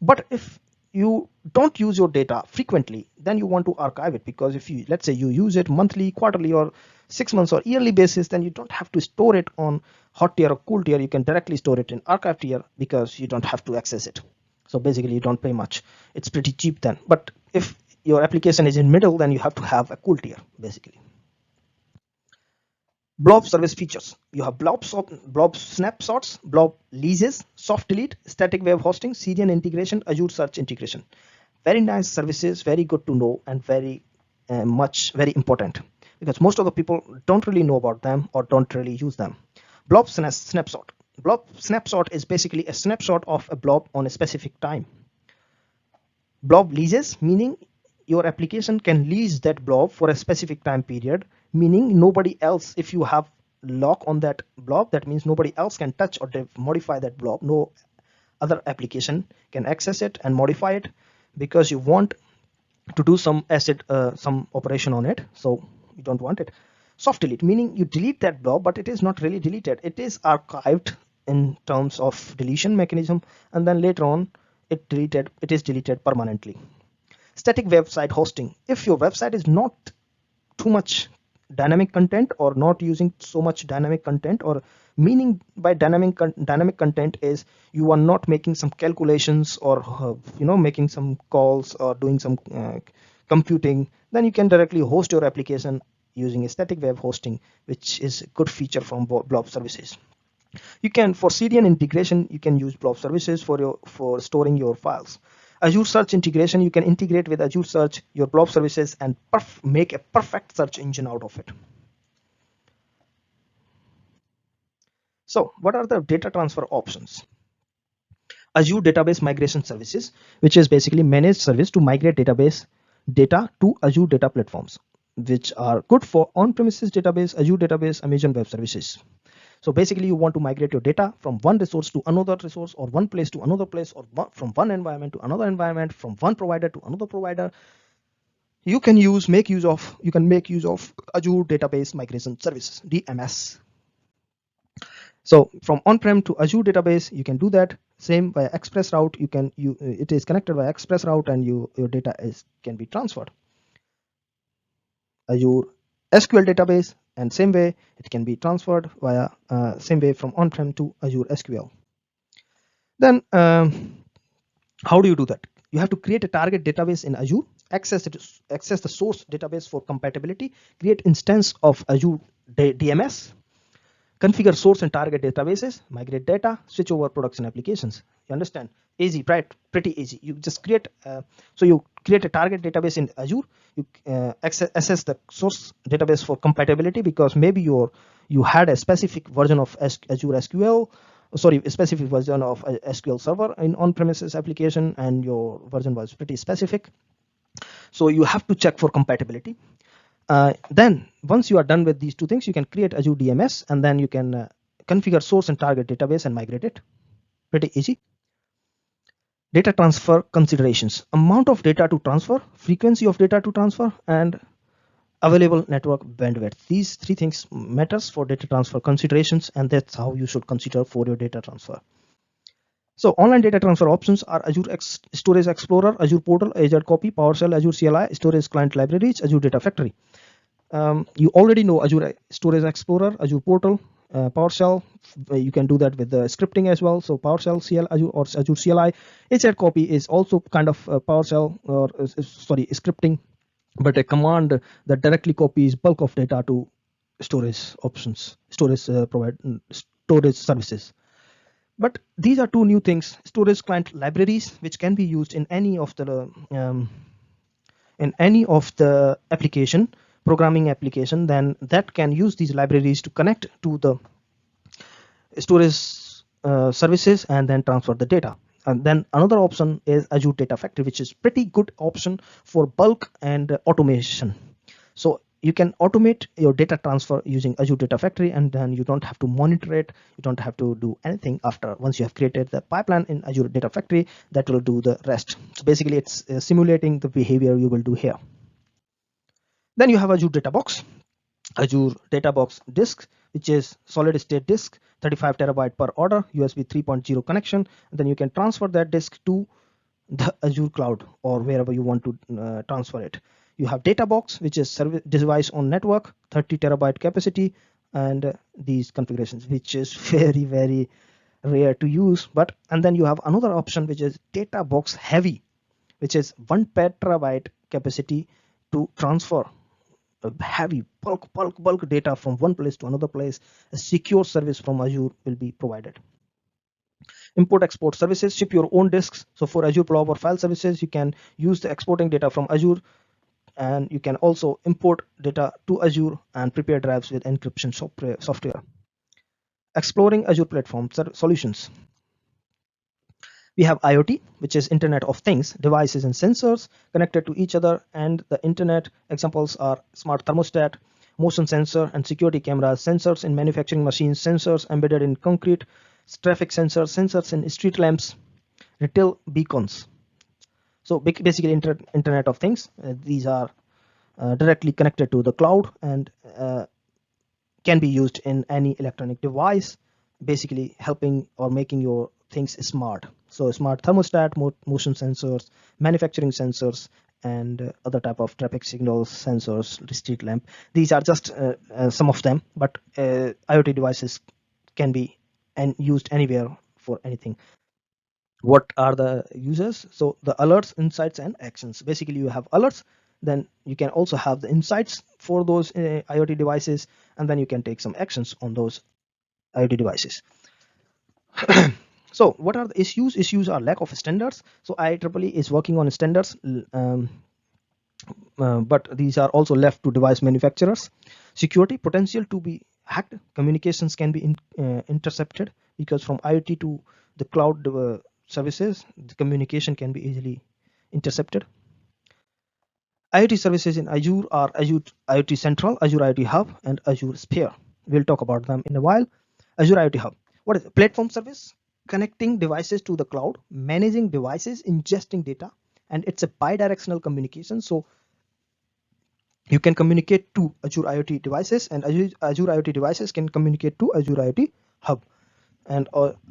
But if you don't use your data frequently, then you want to archive it, because if you, let's say you use it monthly, quarterly, or 6 months or yearly basis, then you don't have to store it on hot tier or cool tier. You can directly store it in archive tier because you don't have to access it. So basically you don't pay much. It's pretty cheap then. But if your application is in middle, then you have to have a cool tier basically. Blob service features. You have blob snapshots, blob leases, soft delete, static web hosting, CDN integration, Azure search integration. Very nice services, very good to know, and very important, because most of the people don't really know about them or don't really use them. Blob snapshot. Blob snapshot is basically a snapshot of a blob on a specific time. Blob leases, meaning your application can lease that blob for a specific time period, meaning nobody else, if you have lock on that blob, that means nobody else can touch or modify that blob. No other application can access it and modify it, because you want to do some some operation on it, so you don't want it. Soft delete, meaning you delete that blob, but it is not really deleted, it is archived in terms of deletion mechanism, and then later on it is deleted permanently. Static website hosting. If your website is not too much dynamic content or not using so much dynamic content, or meaning by dynamic content is you are not making some calculations or making some calls or doing some computing, then you can directly host your application using a static web hosting, which is a good feature from blob services. You can, for CDN integration, you can use blob services for storing your files. Azure search integration, you can integrate with Azure search your blob services and make a perfect search engine out of it. So what are the data transfer options? Azure Database Migration Services, which is basically managed service to migrate database data to Azure data platforms, which are good for on-premises database, Azure database, Amazon Web Services. So basically you want to migrate your data from one resource to another resource, or one place to another place, or from one environment to another environment, from one provider to another provider. You can make use of Azure Database Migration Services, DMS. So from on-prem to Azure database, you can do that. Same via express route. It is connected via express route, and your data can be transferred. Azure SQL database, and same way it can be transferred via same way from on-prem to Azure SQL. Then how do you do that? You have to create a target database in Azure, access the source database for compatibility, create instance of Azure DMS, configure source and target databases, migrate data, switch over production applications. You understand? Easy, right? Pretty easy. You just create so you create a target database in Azure. You assess the source database for compatibility, because maybe you had a specific version of Azure SQL, sorry, a specific version of SQL Server in on-premises application, and your version was pretty specific. So you have to check for compatibility. Then once you are done with these two things, you can create Azure DMS, and then you can configure source and target database and migrate it. Pretty easy. Data transfer considerations: amount of data to transfer, frequency of data to transfer, and available network bandwidth. These three things matters for data transfer considerations, and that's how you should consider for your data transfer. So online data transfer options are Azure Storage Explorer, Azure Portal, Azure Copy, PowerShell, Azure CLI, Storage Client Libraries, Azure Data Factory. You already know Azure Storage Explorer, Azure Portal, PowerShell. You can do that with the scripting as well. So PowerShell, Azure, or Azure CLI. Azure Copy is also kind of PowerShell, or sorry, scripting, but a command that directly copies bulk of data to storage options, storage services. But these are two new things: storage client libraries, which can be used in any of the application, programming application, then that can use these libraries to connect to the storage services and then transfer the data. And then another option is Azure Data Factory, which is pretty good option for bulk and automation. So you can automate your data transfer using Azure Data Factory, and then you don't have to monitor it. You don't have to do anything after. Once you have created the pipeline in Azure Data Factory, that will do the rest. So basically it's simulating the behavior you will do here. Then you have Azure Data Box, Azure Data Box disk, which is solid state disk, 35 terabyte per order, USB 3.0 connection. And then you can transfer that disk to the Azure cloud or wherever you want to transfer it. You have Data Box, which is device on network, 30 terabyte capacity, and these configurations, which is very, very rare to use. And then you have another option, which is Data Box Heavy, which is 1 terabyte capacity to transfer heavy bulk data from one place to another place. A secure service from Azure will be provided. Import export services: ship your own disks. So for Azure Blob or file services, you can use the exporting data from Azure, and you can also import data to Azure and prepare drives with encryption software. Exploring Azure platform solutions: we have IoT, which is Internet of Things, devices and sensors connected to each other and the internet. Examples are smart thermostat, motion sensor, and security cameras, sensors in manufacturing machines, sensors embedded in concrete, traffic sensors, sensors in street lamps, retail beacons. So basically Internet of Things. These are directly connected to the cloud and can be used in any electronic device, basically helping or making your things smart. So smart thermostat, motion sensors, manufacturing sensors, and other type of traffic signals sensors, street lamp. These are just some of them, but IoT devices can be used anywhere for anything. What are the users? So the alerts, insights, and actions. Basically you have alerts, then you can also have the insights for those IoT devices, and then you can take some actions on those IoT devices. So what are the issues? Issues are lack of standards. So IEEE is working on standards, but these are also left to device manufacturers. Security: potential to be hacked. Communications can be intercepted, because from IoT to the cloud services, the communication can be easily intercepted. IoT services in Azure are Azure IoT Central, Azure IoT Hub, and Azure Sphere. We'll talk about them in a while. Azure IoT Hub. What is it? Platform service? Connecting devices to the cloud, managing devices, ingesting data, and it's a bi-directional communication. So you can communicate to Azure IoT devices, and Azure IoT devices can communicate to Azure IoT Hub. And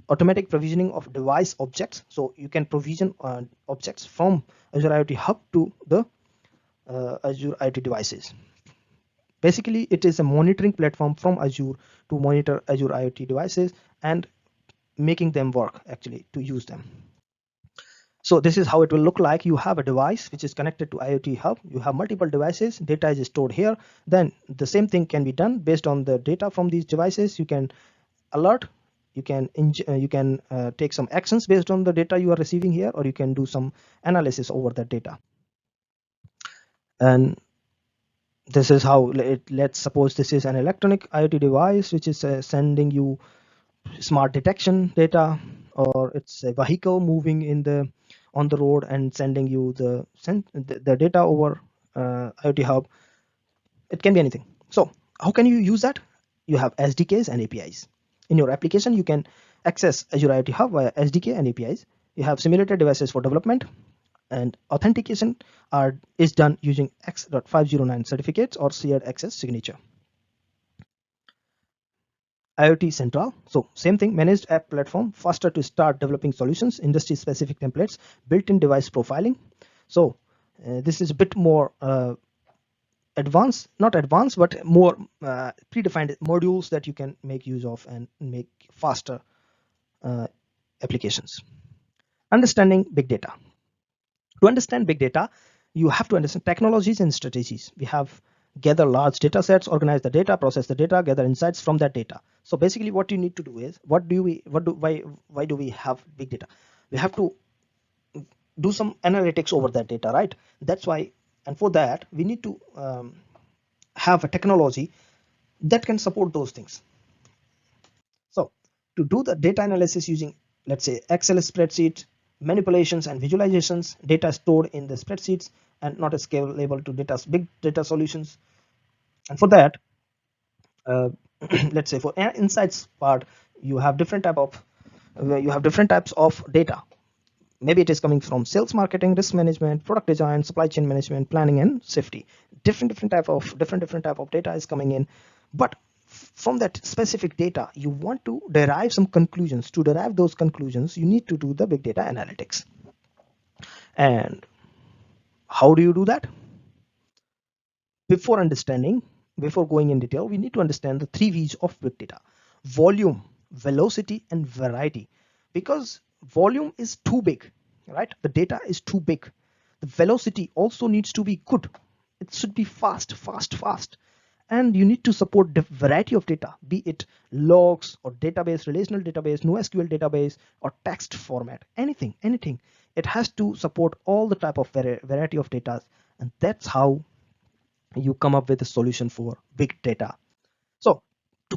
automatic provisioning of device objects. So you can provision objects from Azure IoT Hub to the Azure IoT devices. Basically, it is a monitoring platform from Azure to monitor Azure IoT devices and making them work actually to use them. So this is how it will look like. You have a device which is connected to IoT Hub. You have multiple devices. Data is stored here. Then the same thing can be done based on the data from these devices. You can alert. You can take some actions based on the data you are receiving here, or you can do some analysis over that data. And this is how let's suppose this is an electronic IoT device which is sending you smart detection data, or it's a vehicle moving on the road and sending you the data over IoT Hub. It can be anything. So how can you use that? You have SDKs and APIs. In your application, you can access Azure IoT Hub via SDK and APIs. You have simulated devices for development, and authentication is done using X.509 certificates or shared access signature. IoT Central. So same thing, managed app platform, faster to start developing solutions, industry specific templates, built-in device profiling. So this is a bit more advanced, not advanced, but more predefined modules that you can make use of and make faster applications. Understanding big data. To understand big data, you have to understand technologies and strategies. We have gather large data sets, organize the data, process the data, gather insights from that data. So basically what you need to do is, why do we have big data? We have to do some analytics over that data, right? That's why, and for that we need to have a technology that can support those things. So to do the data analysis using, let's say, Excel spreadsheet, manipulations and visualizations, data stored in the spreadsheets and not scalable to big data solutions. And for that, let's say for insights part, you have different types of data. Maybe it is coming from sales, marketing, risk management, product design, supply chain management, planning, and safety. Different type of data is coming in, but from that specific data, you want to derive some conclusions. To derive those conclusions, you need to do the big data analytics. And how do you do that? Before going in detail, we need to understand the 3 V's of big data: volume, velocity, and variety. Because volume is too big, right? The data is too big. The velocity also needs to be good. It should be fast. And you need to support the variety of data, be it logs or database, relational database, NoSQL database, or text format, anything. It has to support all the type of variety of data, and that's how you come up with a solution for big data. So the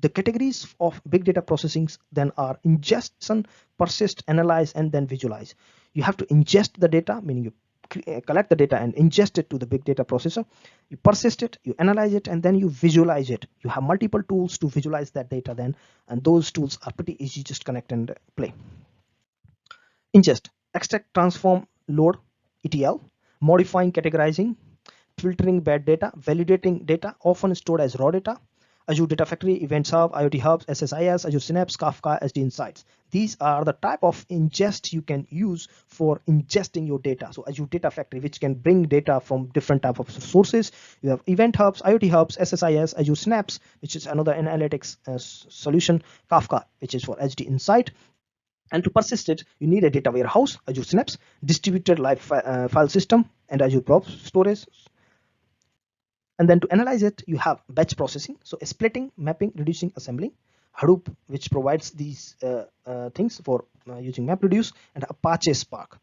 categories of big data processing then are ingestion, persist, analyze, and then visualize. You have to ingest the data, meaning you collect the data and ingest it to the big data processor. You persist it, you analyze it, and then you visualize it. You have multiple tools to visualize that data then, and those tools are pretty easy. Just connect and play. Ingest, extract, transform, load, ETL, modifying, categorizing, filtering bad data, validating data often stored as raw data. Azure Data Factory, Events Hub, IoT Hubs, SSIS, Azure Synapse, Kafka, SD Insights. These are the type of ingest you can use for ingesting your data. So Azure Data Factory, which can bring data from different type of sources. You have Event Hubs, IoT Hubs, SSIS, Azure Synapse, which is another analytics solution, Kafka, which is for SD Insight. And to persist it, you need a data warehouse, Azure Synapse, distributed live file system, and Azure Blob Storage. And then to analyze it, you have batch processing, so splitting, mapping, reducing, assembling. Hadoop, which provides these things for using MapReduce, and Apache Spark.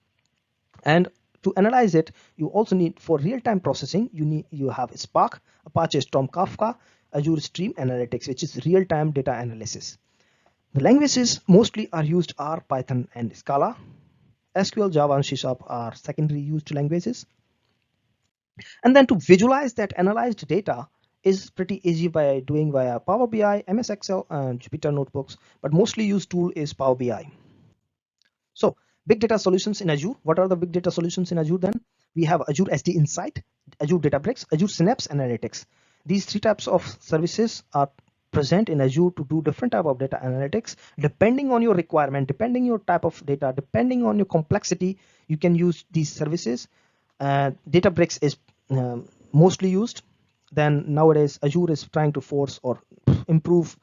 And to analyze it, you also need, for real-time processing, you have Spark, Apache Storm, Kafka, Azure Stream Analytics, which is real-time data analysis. The languages mostly are used are Python and Scala. SQL, Java, and C# are secondary used languages. And then to visualize that analyzed data is pretty easy by doing via Power BI, MS Excel, and Jupyter Notebooks. But mostly used tool is Power BI. So big data solutions in Azure. What are the big data solutions in Azure then? We have Azure SD Insight, Azure Databricks, Azure Synapse Analytics. These three types of services are present in Azure to do different type of data analytics. Depending on your requirement, depending on your type of data, depending on your complexity, you can use these services. Databricks is mostly used. Then nowadays Azure is trying to force or improve,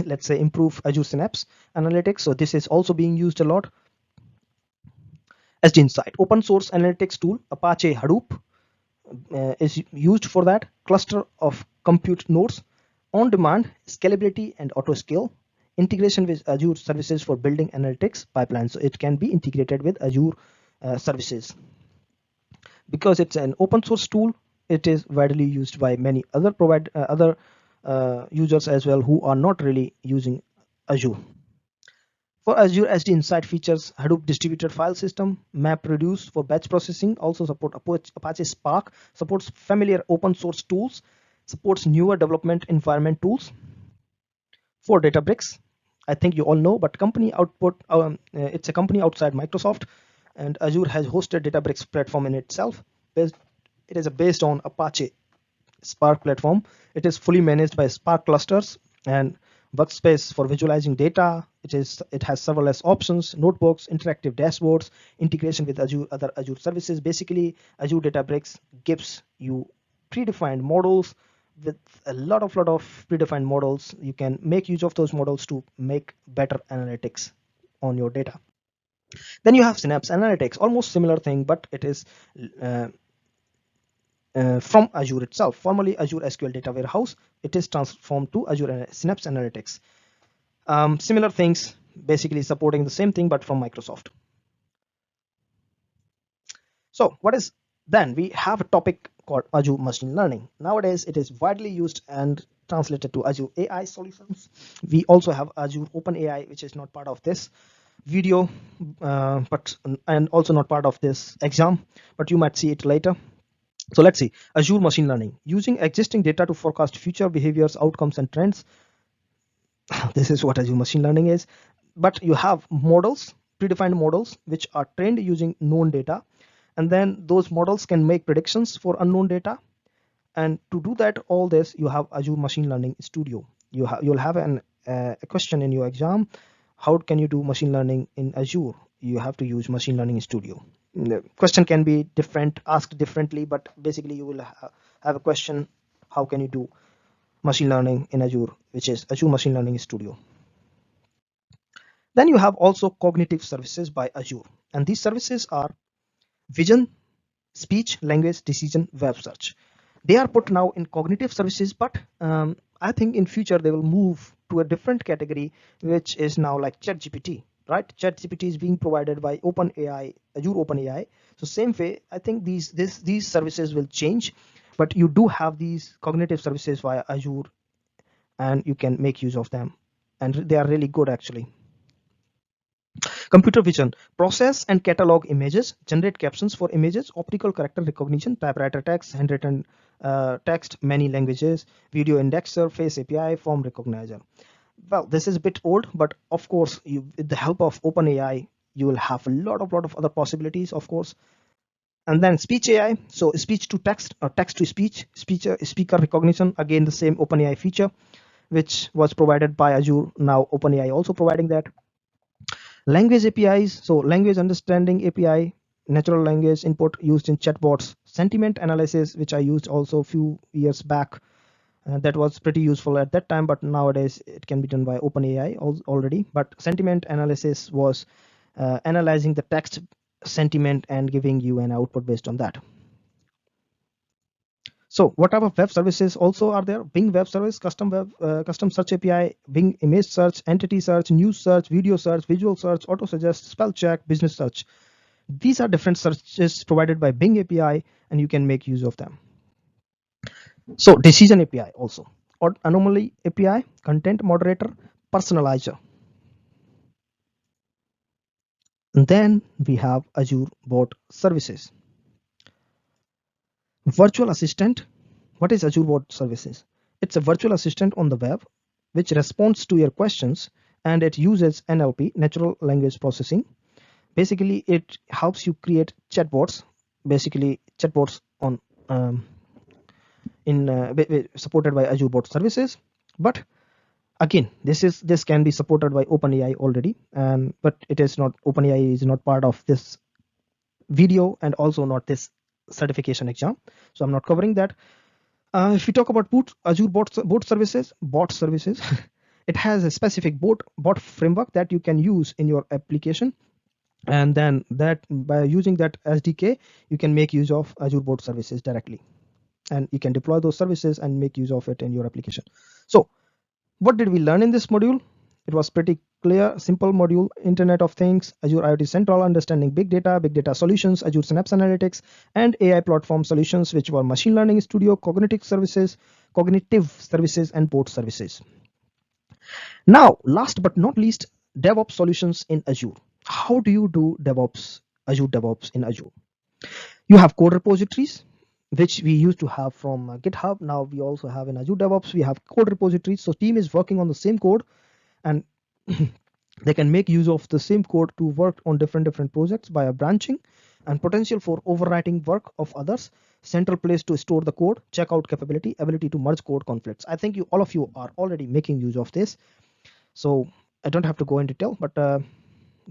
let's say improve Azure Synapse Analytics. So this is also being used a lot. SD Insight, open source analytics tool, Apache Hadoop is used for that. Cluster of compute nodes, on demand, scalability and auto scale, integration with Azure services for building analytics pipelines. So it can be integrated with Azure services. Because it's an open source tool, it is widely used by many other users as well who are not really using Azure. For Azure SD Insight features Hadoop distributed file system, MapReduce for batch processing, also support Apache Spark, supports familiar open source tools, supports newer development environment tools. For Databricks, I think you all know, but company output, it's a company outside Microsoft, and Azure has hosted Databricks platform in itself. It is based on Apache Spark platform. It is fully managed by Spark clusters and workspace for visualizing data. It has serverless options, notebooks, interactive dashboards, integration with other Azure services. Basically, Azure Databricks gives you predefined models. With a lot of predefined models, you can make use of those models to make better analytics on your data. Then you have Synapse Analytics, almost similar thing, but it is from Azure itself. Formerly Azure SQL Data Warehouse, it is transformed to Azure Synapse Analytics. Similar things, basically supporting the same thing but from Microsoft. So what is then? We have a topic called Azure Machine Learning. Nowadays it is widely used and translated to Azure AI solutions. We also have Azure OpenAI, which is not part of this video, and also not part of this exam, but you might see it later. So let's see, Azure Machine Learning, using existing data to forecast future behaviors, outcomes, and trends. This is what Azure Machine Learning is. But you have models, predefined models, which are trained using known data. And then those models can make predictions for unknown data. And to do that, all this, you have Azure Machine Learning Studio. You'll have a question in your exam. How can you do machine learning in Azure? You have to use Machine Learning Studio. The question can be different, asked differently, but basically you will have a question: how can you do machine learning in Azure, which is Azure Machine Learning Studio. Then you have also cognitive services by Azure, and these services are vision, speech, language, decision, web search. They are put now in cognitive services, but I think in future they will move to a different category, which is now like ChatGPT, right? ChatGPT is being provided by OpenAI, Azure OpenAI. So same way, I think these services will change, but you do have these cognitive services via Azure, and you can make use of them, and they are really good actually. Computer vision, process and catalog images, generate captions for images, optical character recognition, typewriter text, handwritten text, many languages, video indexer, face API, form recognizer. Well, this is a bit old, but of course, with the help of OpenAI, you will have a lot of other possibilities, of course. And then speech AI, so speech to text or text to speech, speaker recognition, again the same OpenAI feature, which was provided by Azure. Now OpenAI also providing that. Language APIs, so language understanding API, natural language input used in chatbots, sentiment analysis, which I used also a few years back. That was pretty useful at that time, but nowadays it can be done by OpenAI already. But sentiment analysis was analyzing the text sentiment and giving you an output based on that. So what type of web services also are there? Bing web service, custom search API, Bing image search, entity search, news search, video search, visual search, auto suggest, spell check, business search. These are different searches provided by Bing API, and you can make use of them. So decision API also, or anomaly API, content moderator, personalizer. And then we have Azure Bot Services. Virtual Assistant. What is Azure Bot Services? It's a virtual assistant on the web which responds to your questions, and it uses NLP, natural language processing. Basically, it helps you create chatbots. Basically, chatbots on supported by Azure Bot Services. But again, this can be supported by OpenAI already, and but it is not. OpenAI is not part of this video and also not this certification exam, so I'm not covering that. If we talk about Azure bot services, it has a specific bot framework that you can use in your application, and then that by using that SDK, you can make use of Azure bot services directly, and you can deploy those services and make use of it in your application. So what did we learn in this module? It was pretty clear, simple module: Internet of Things, Azure IoT Central, understanding big data solutions, Azure Synapse Analytics, and AI platform solutions, which were Machine Learning Studio, cognitive services, and bot services. Now, last but not least, DevOps solutions in Azure. How do you do DevOps, Azure DevOps in Azure? You have code repositories, which we used to have from GitHub. Now we also have in Azure DevOps, we have code repositories. So team is working on the same code, and they can make use of the same code to work on different projects by a branching, and potential for overwriting work of others, central place to store the code, checkout capability, ability to merge code conflicts. I think all of you are already making use of this, so I don't have to go in detail, but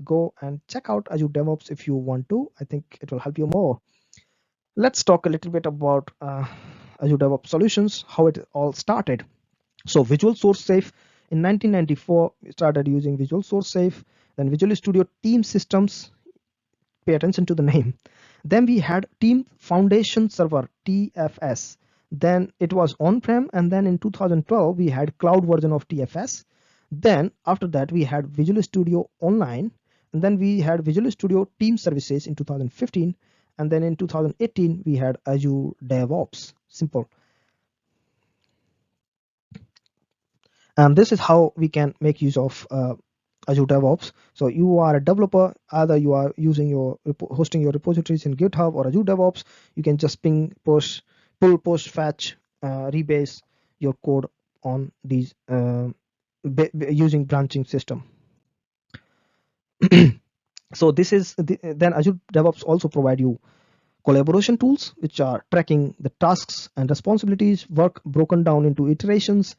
go and check out Azure DevOps if you want to. I think it will help you more. Let's talk a little bit about Azure DevOps solutions, how it all started. So Visual Source Safe in 1994, we started using Visual Source Safe. Then Visual Studio Team Systems, pay attention to the name. Then we had Team Foundation Server, TFS. Then it was on-prem, and then in 2012 we had cloud version of TFS. Then after that we had Visual Studio Online, and then we had Visual Studio Team Services in 2015, and then in 2018 we had Azure DevOps. Simple. And this is how we can make use of Azure DevOps. So you are a developer, either you are using your hosting your repositories in GitHub or Azure DevOps. You can just ping, push, pull, post, fetch, rebase your code on these using branching system. So this is then Azure DevOps also provide you collaboration tools, which are tracking the tasks and responsibilities, work broken down into iterations.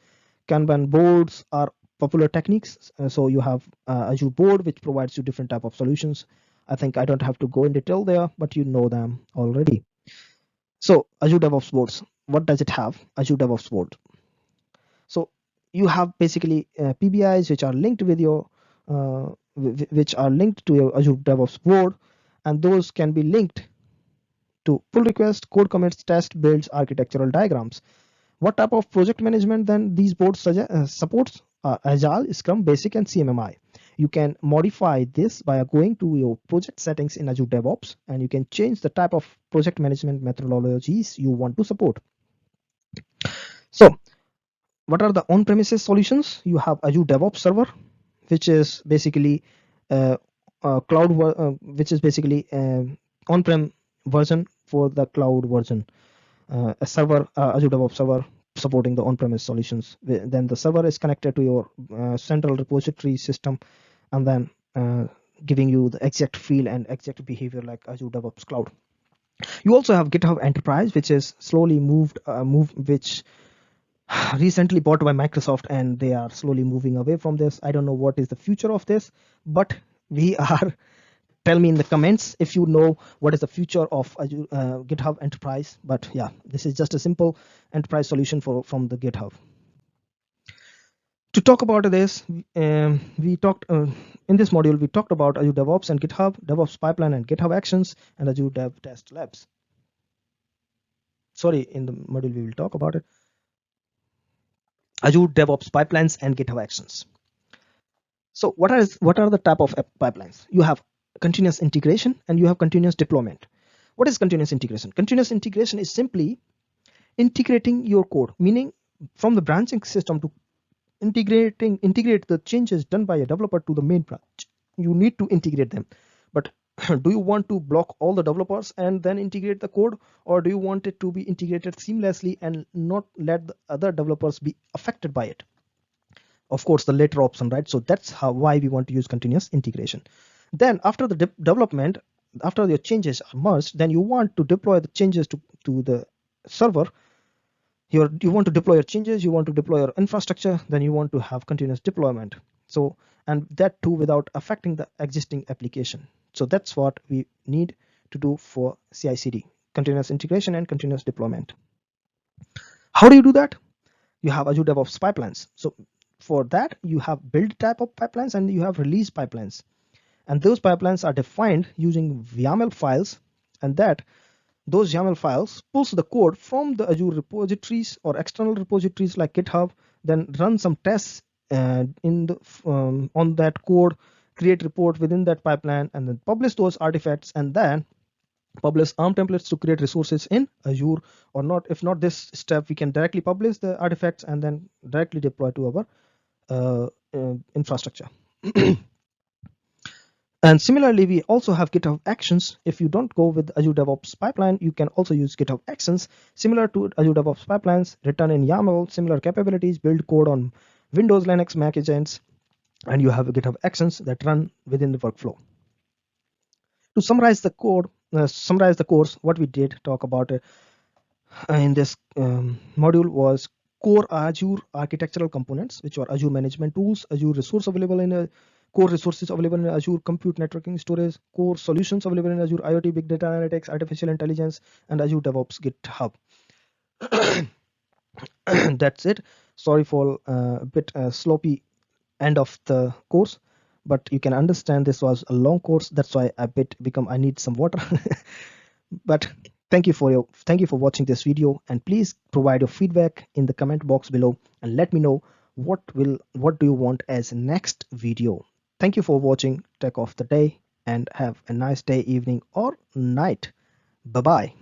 Kanban boards are popular techniques. So you have Azure board, which provides you different type of solutions. I think I don't have to go in detail there, but you know them already. So Azure DevOps boards, what does it have? Azure DevOps board. So you have basically PBIs, which are linked with your which are linked to your Azure DevOps board, and those can be linked to pull requests, code commits, test, builds, architectural diagrams. What type of project management then these boards supports? Agile, Scrum, Basic, and CMMI. You can modify this by going to your project settings in Azure DevOps, and you can change the type of project management methodologies you want to support. So what are the on-premises solutions? You have Azure DevOps Server, which is basically cloud, which is basically on-prem version for the cloud version. A server, Azure DevOps Server, supporting the on-premise solutions. Then the server is connected to your central repository system, and then giving you the exact feel and exact behavior like Azure DevOps Cloud. You also have GitHub Enterprise, which is slowly which recently bought by Microsoft, and they are slowly moving away from this. I don't know what is the future of this, but we are. Tell me in the comments if you know what is the future of Azure, GitHub Enterprise. But yeah, this is just a simple enterprise solution from the GitHub. To talk about this, we talked in this module, we talked about Azure DevOps and GitHub, DevOps pipeline and GitHub Actions, and Azure Dev Test Labs. Sorry, in the module we will talk about it. Azure DevOps pipelines and GitHub Actions. So what are the type of pipelines? You have continuous integration and you have continuous deployment. What is continuous integration? Continuous integration is simply integrating your code, meaning from the branching system to integrate the changes done by a developer to the main branch. You need to integrate them. But do you want to block all the developers and then integrate the code, or do you want it to be integrated seamlessly and not let the other developers be affected by it? Of course, the later option, right? So that's why we want to use continuous integration. Then after the development, after your changes are merged, then you want to deploy the changes to the server. You want to deploy your changes, you want to deploy your infrastructure, then you want to have continuous deployment. So, and that too without affecting the existing application. So that's what we need to do for CI/CD, continuous integration and continuous deployment. How do you do that? You have Azure DevOps pipelines. So for that, you have build type of pipelines and you have release pipelines. And those pipelines are defined using YAML files, and that those YAML files pulls the code from the Azure repositories or external repositories like GitHub, then run some tests in the on that code, create report within that pipeline, and then publish those artifacts, and then publish ARM templates to create resources in Azure. Or not, if not this step, we can directly publish the artifacts and then directly deploy to our infrastructure. And similarly, we also have GitHub Actions. If you don't go with Azure DevOps pipeline, you can also use GitHub Actions, similar to Azure DevOps pipelines, written in YAML, similar capabilities, build code on Windows, Linux, Mac agents, and you have a GitHub Actions that run within the workflow. To summarize the course, what we did talk about in this module was core Azure architectural components, which are Azure management tools, Azure resource available in core resources available in Azure compute, networking, storage, core solutions available in Azure IoT, big data analytics, artificial intelligence, and Azure DevOps GitHub. That's it. Sorry for a bit sloppy end of the course, but you can understand this was a long course. That's why I need some water. But thank you for watching this video, and please provide your feedback in the comment box below and let me know what do you want as next video. Thank you for watching Tech of the Day, and have a nice day, evening, or night. Bye bye.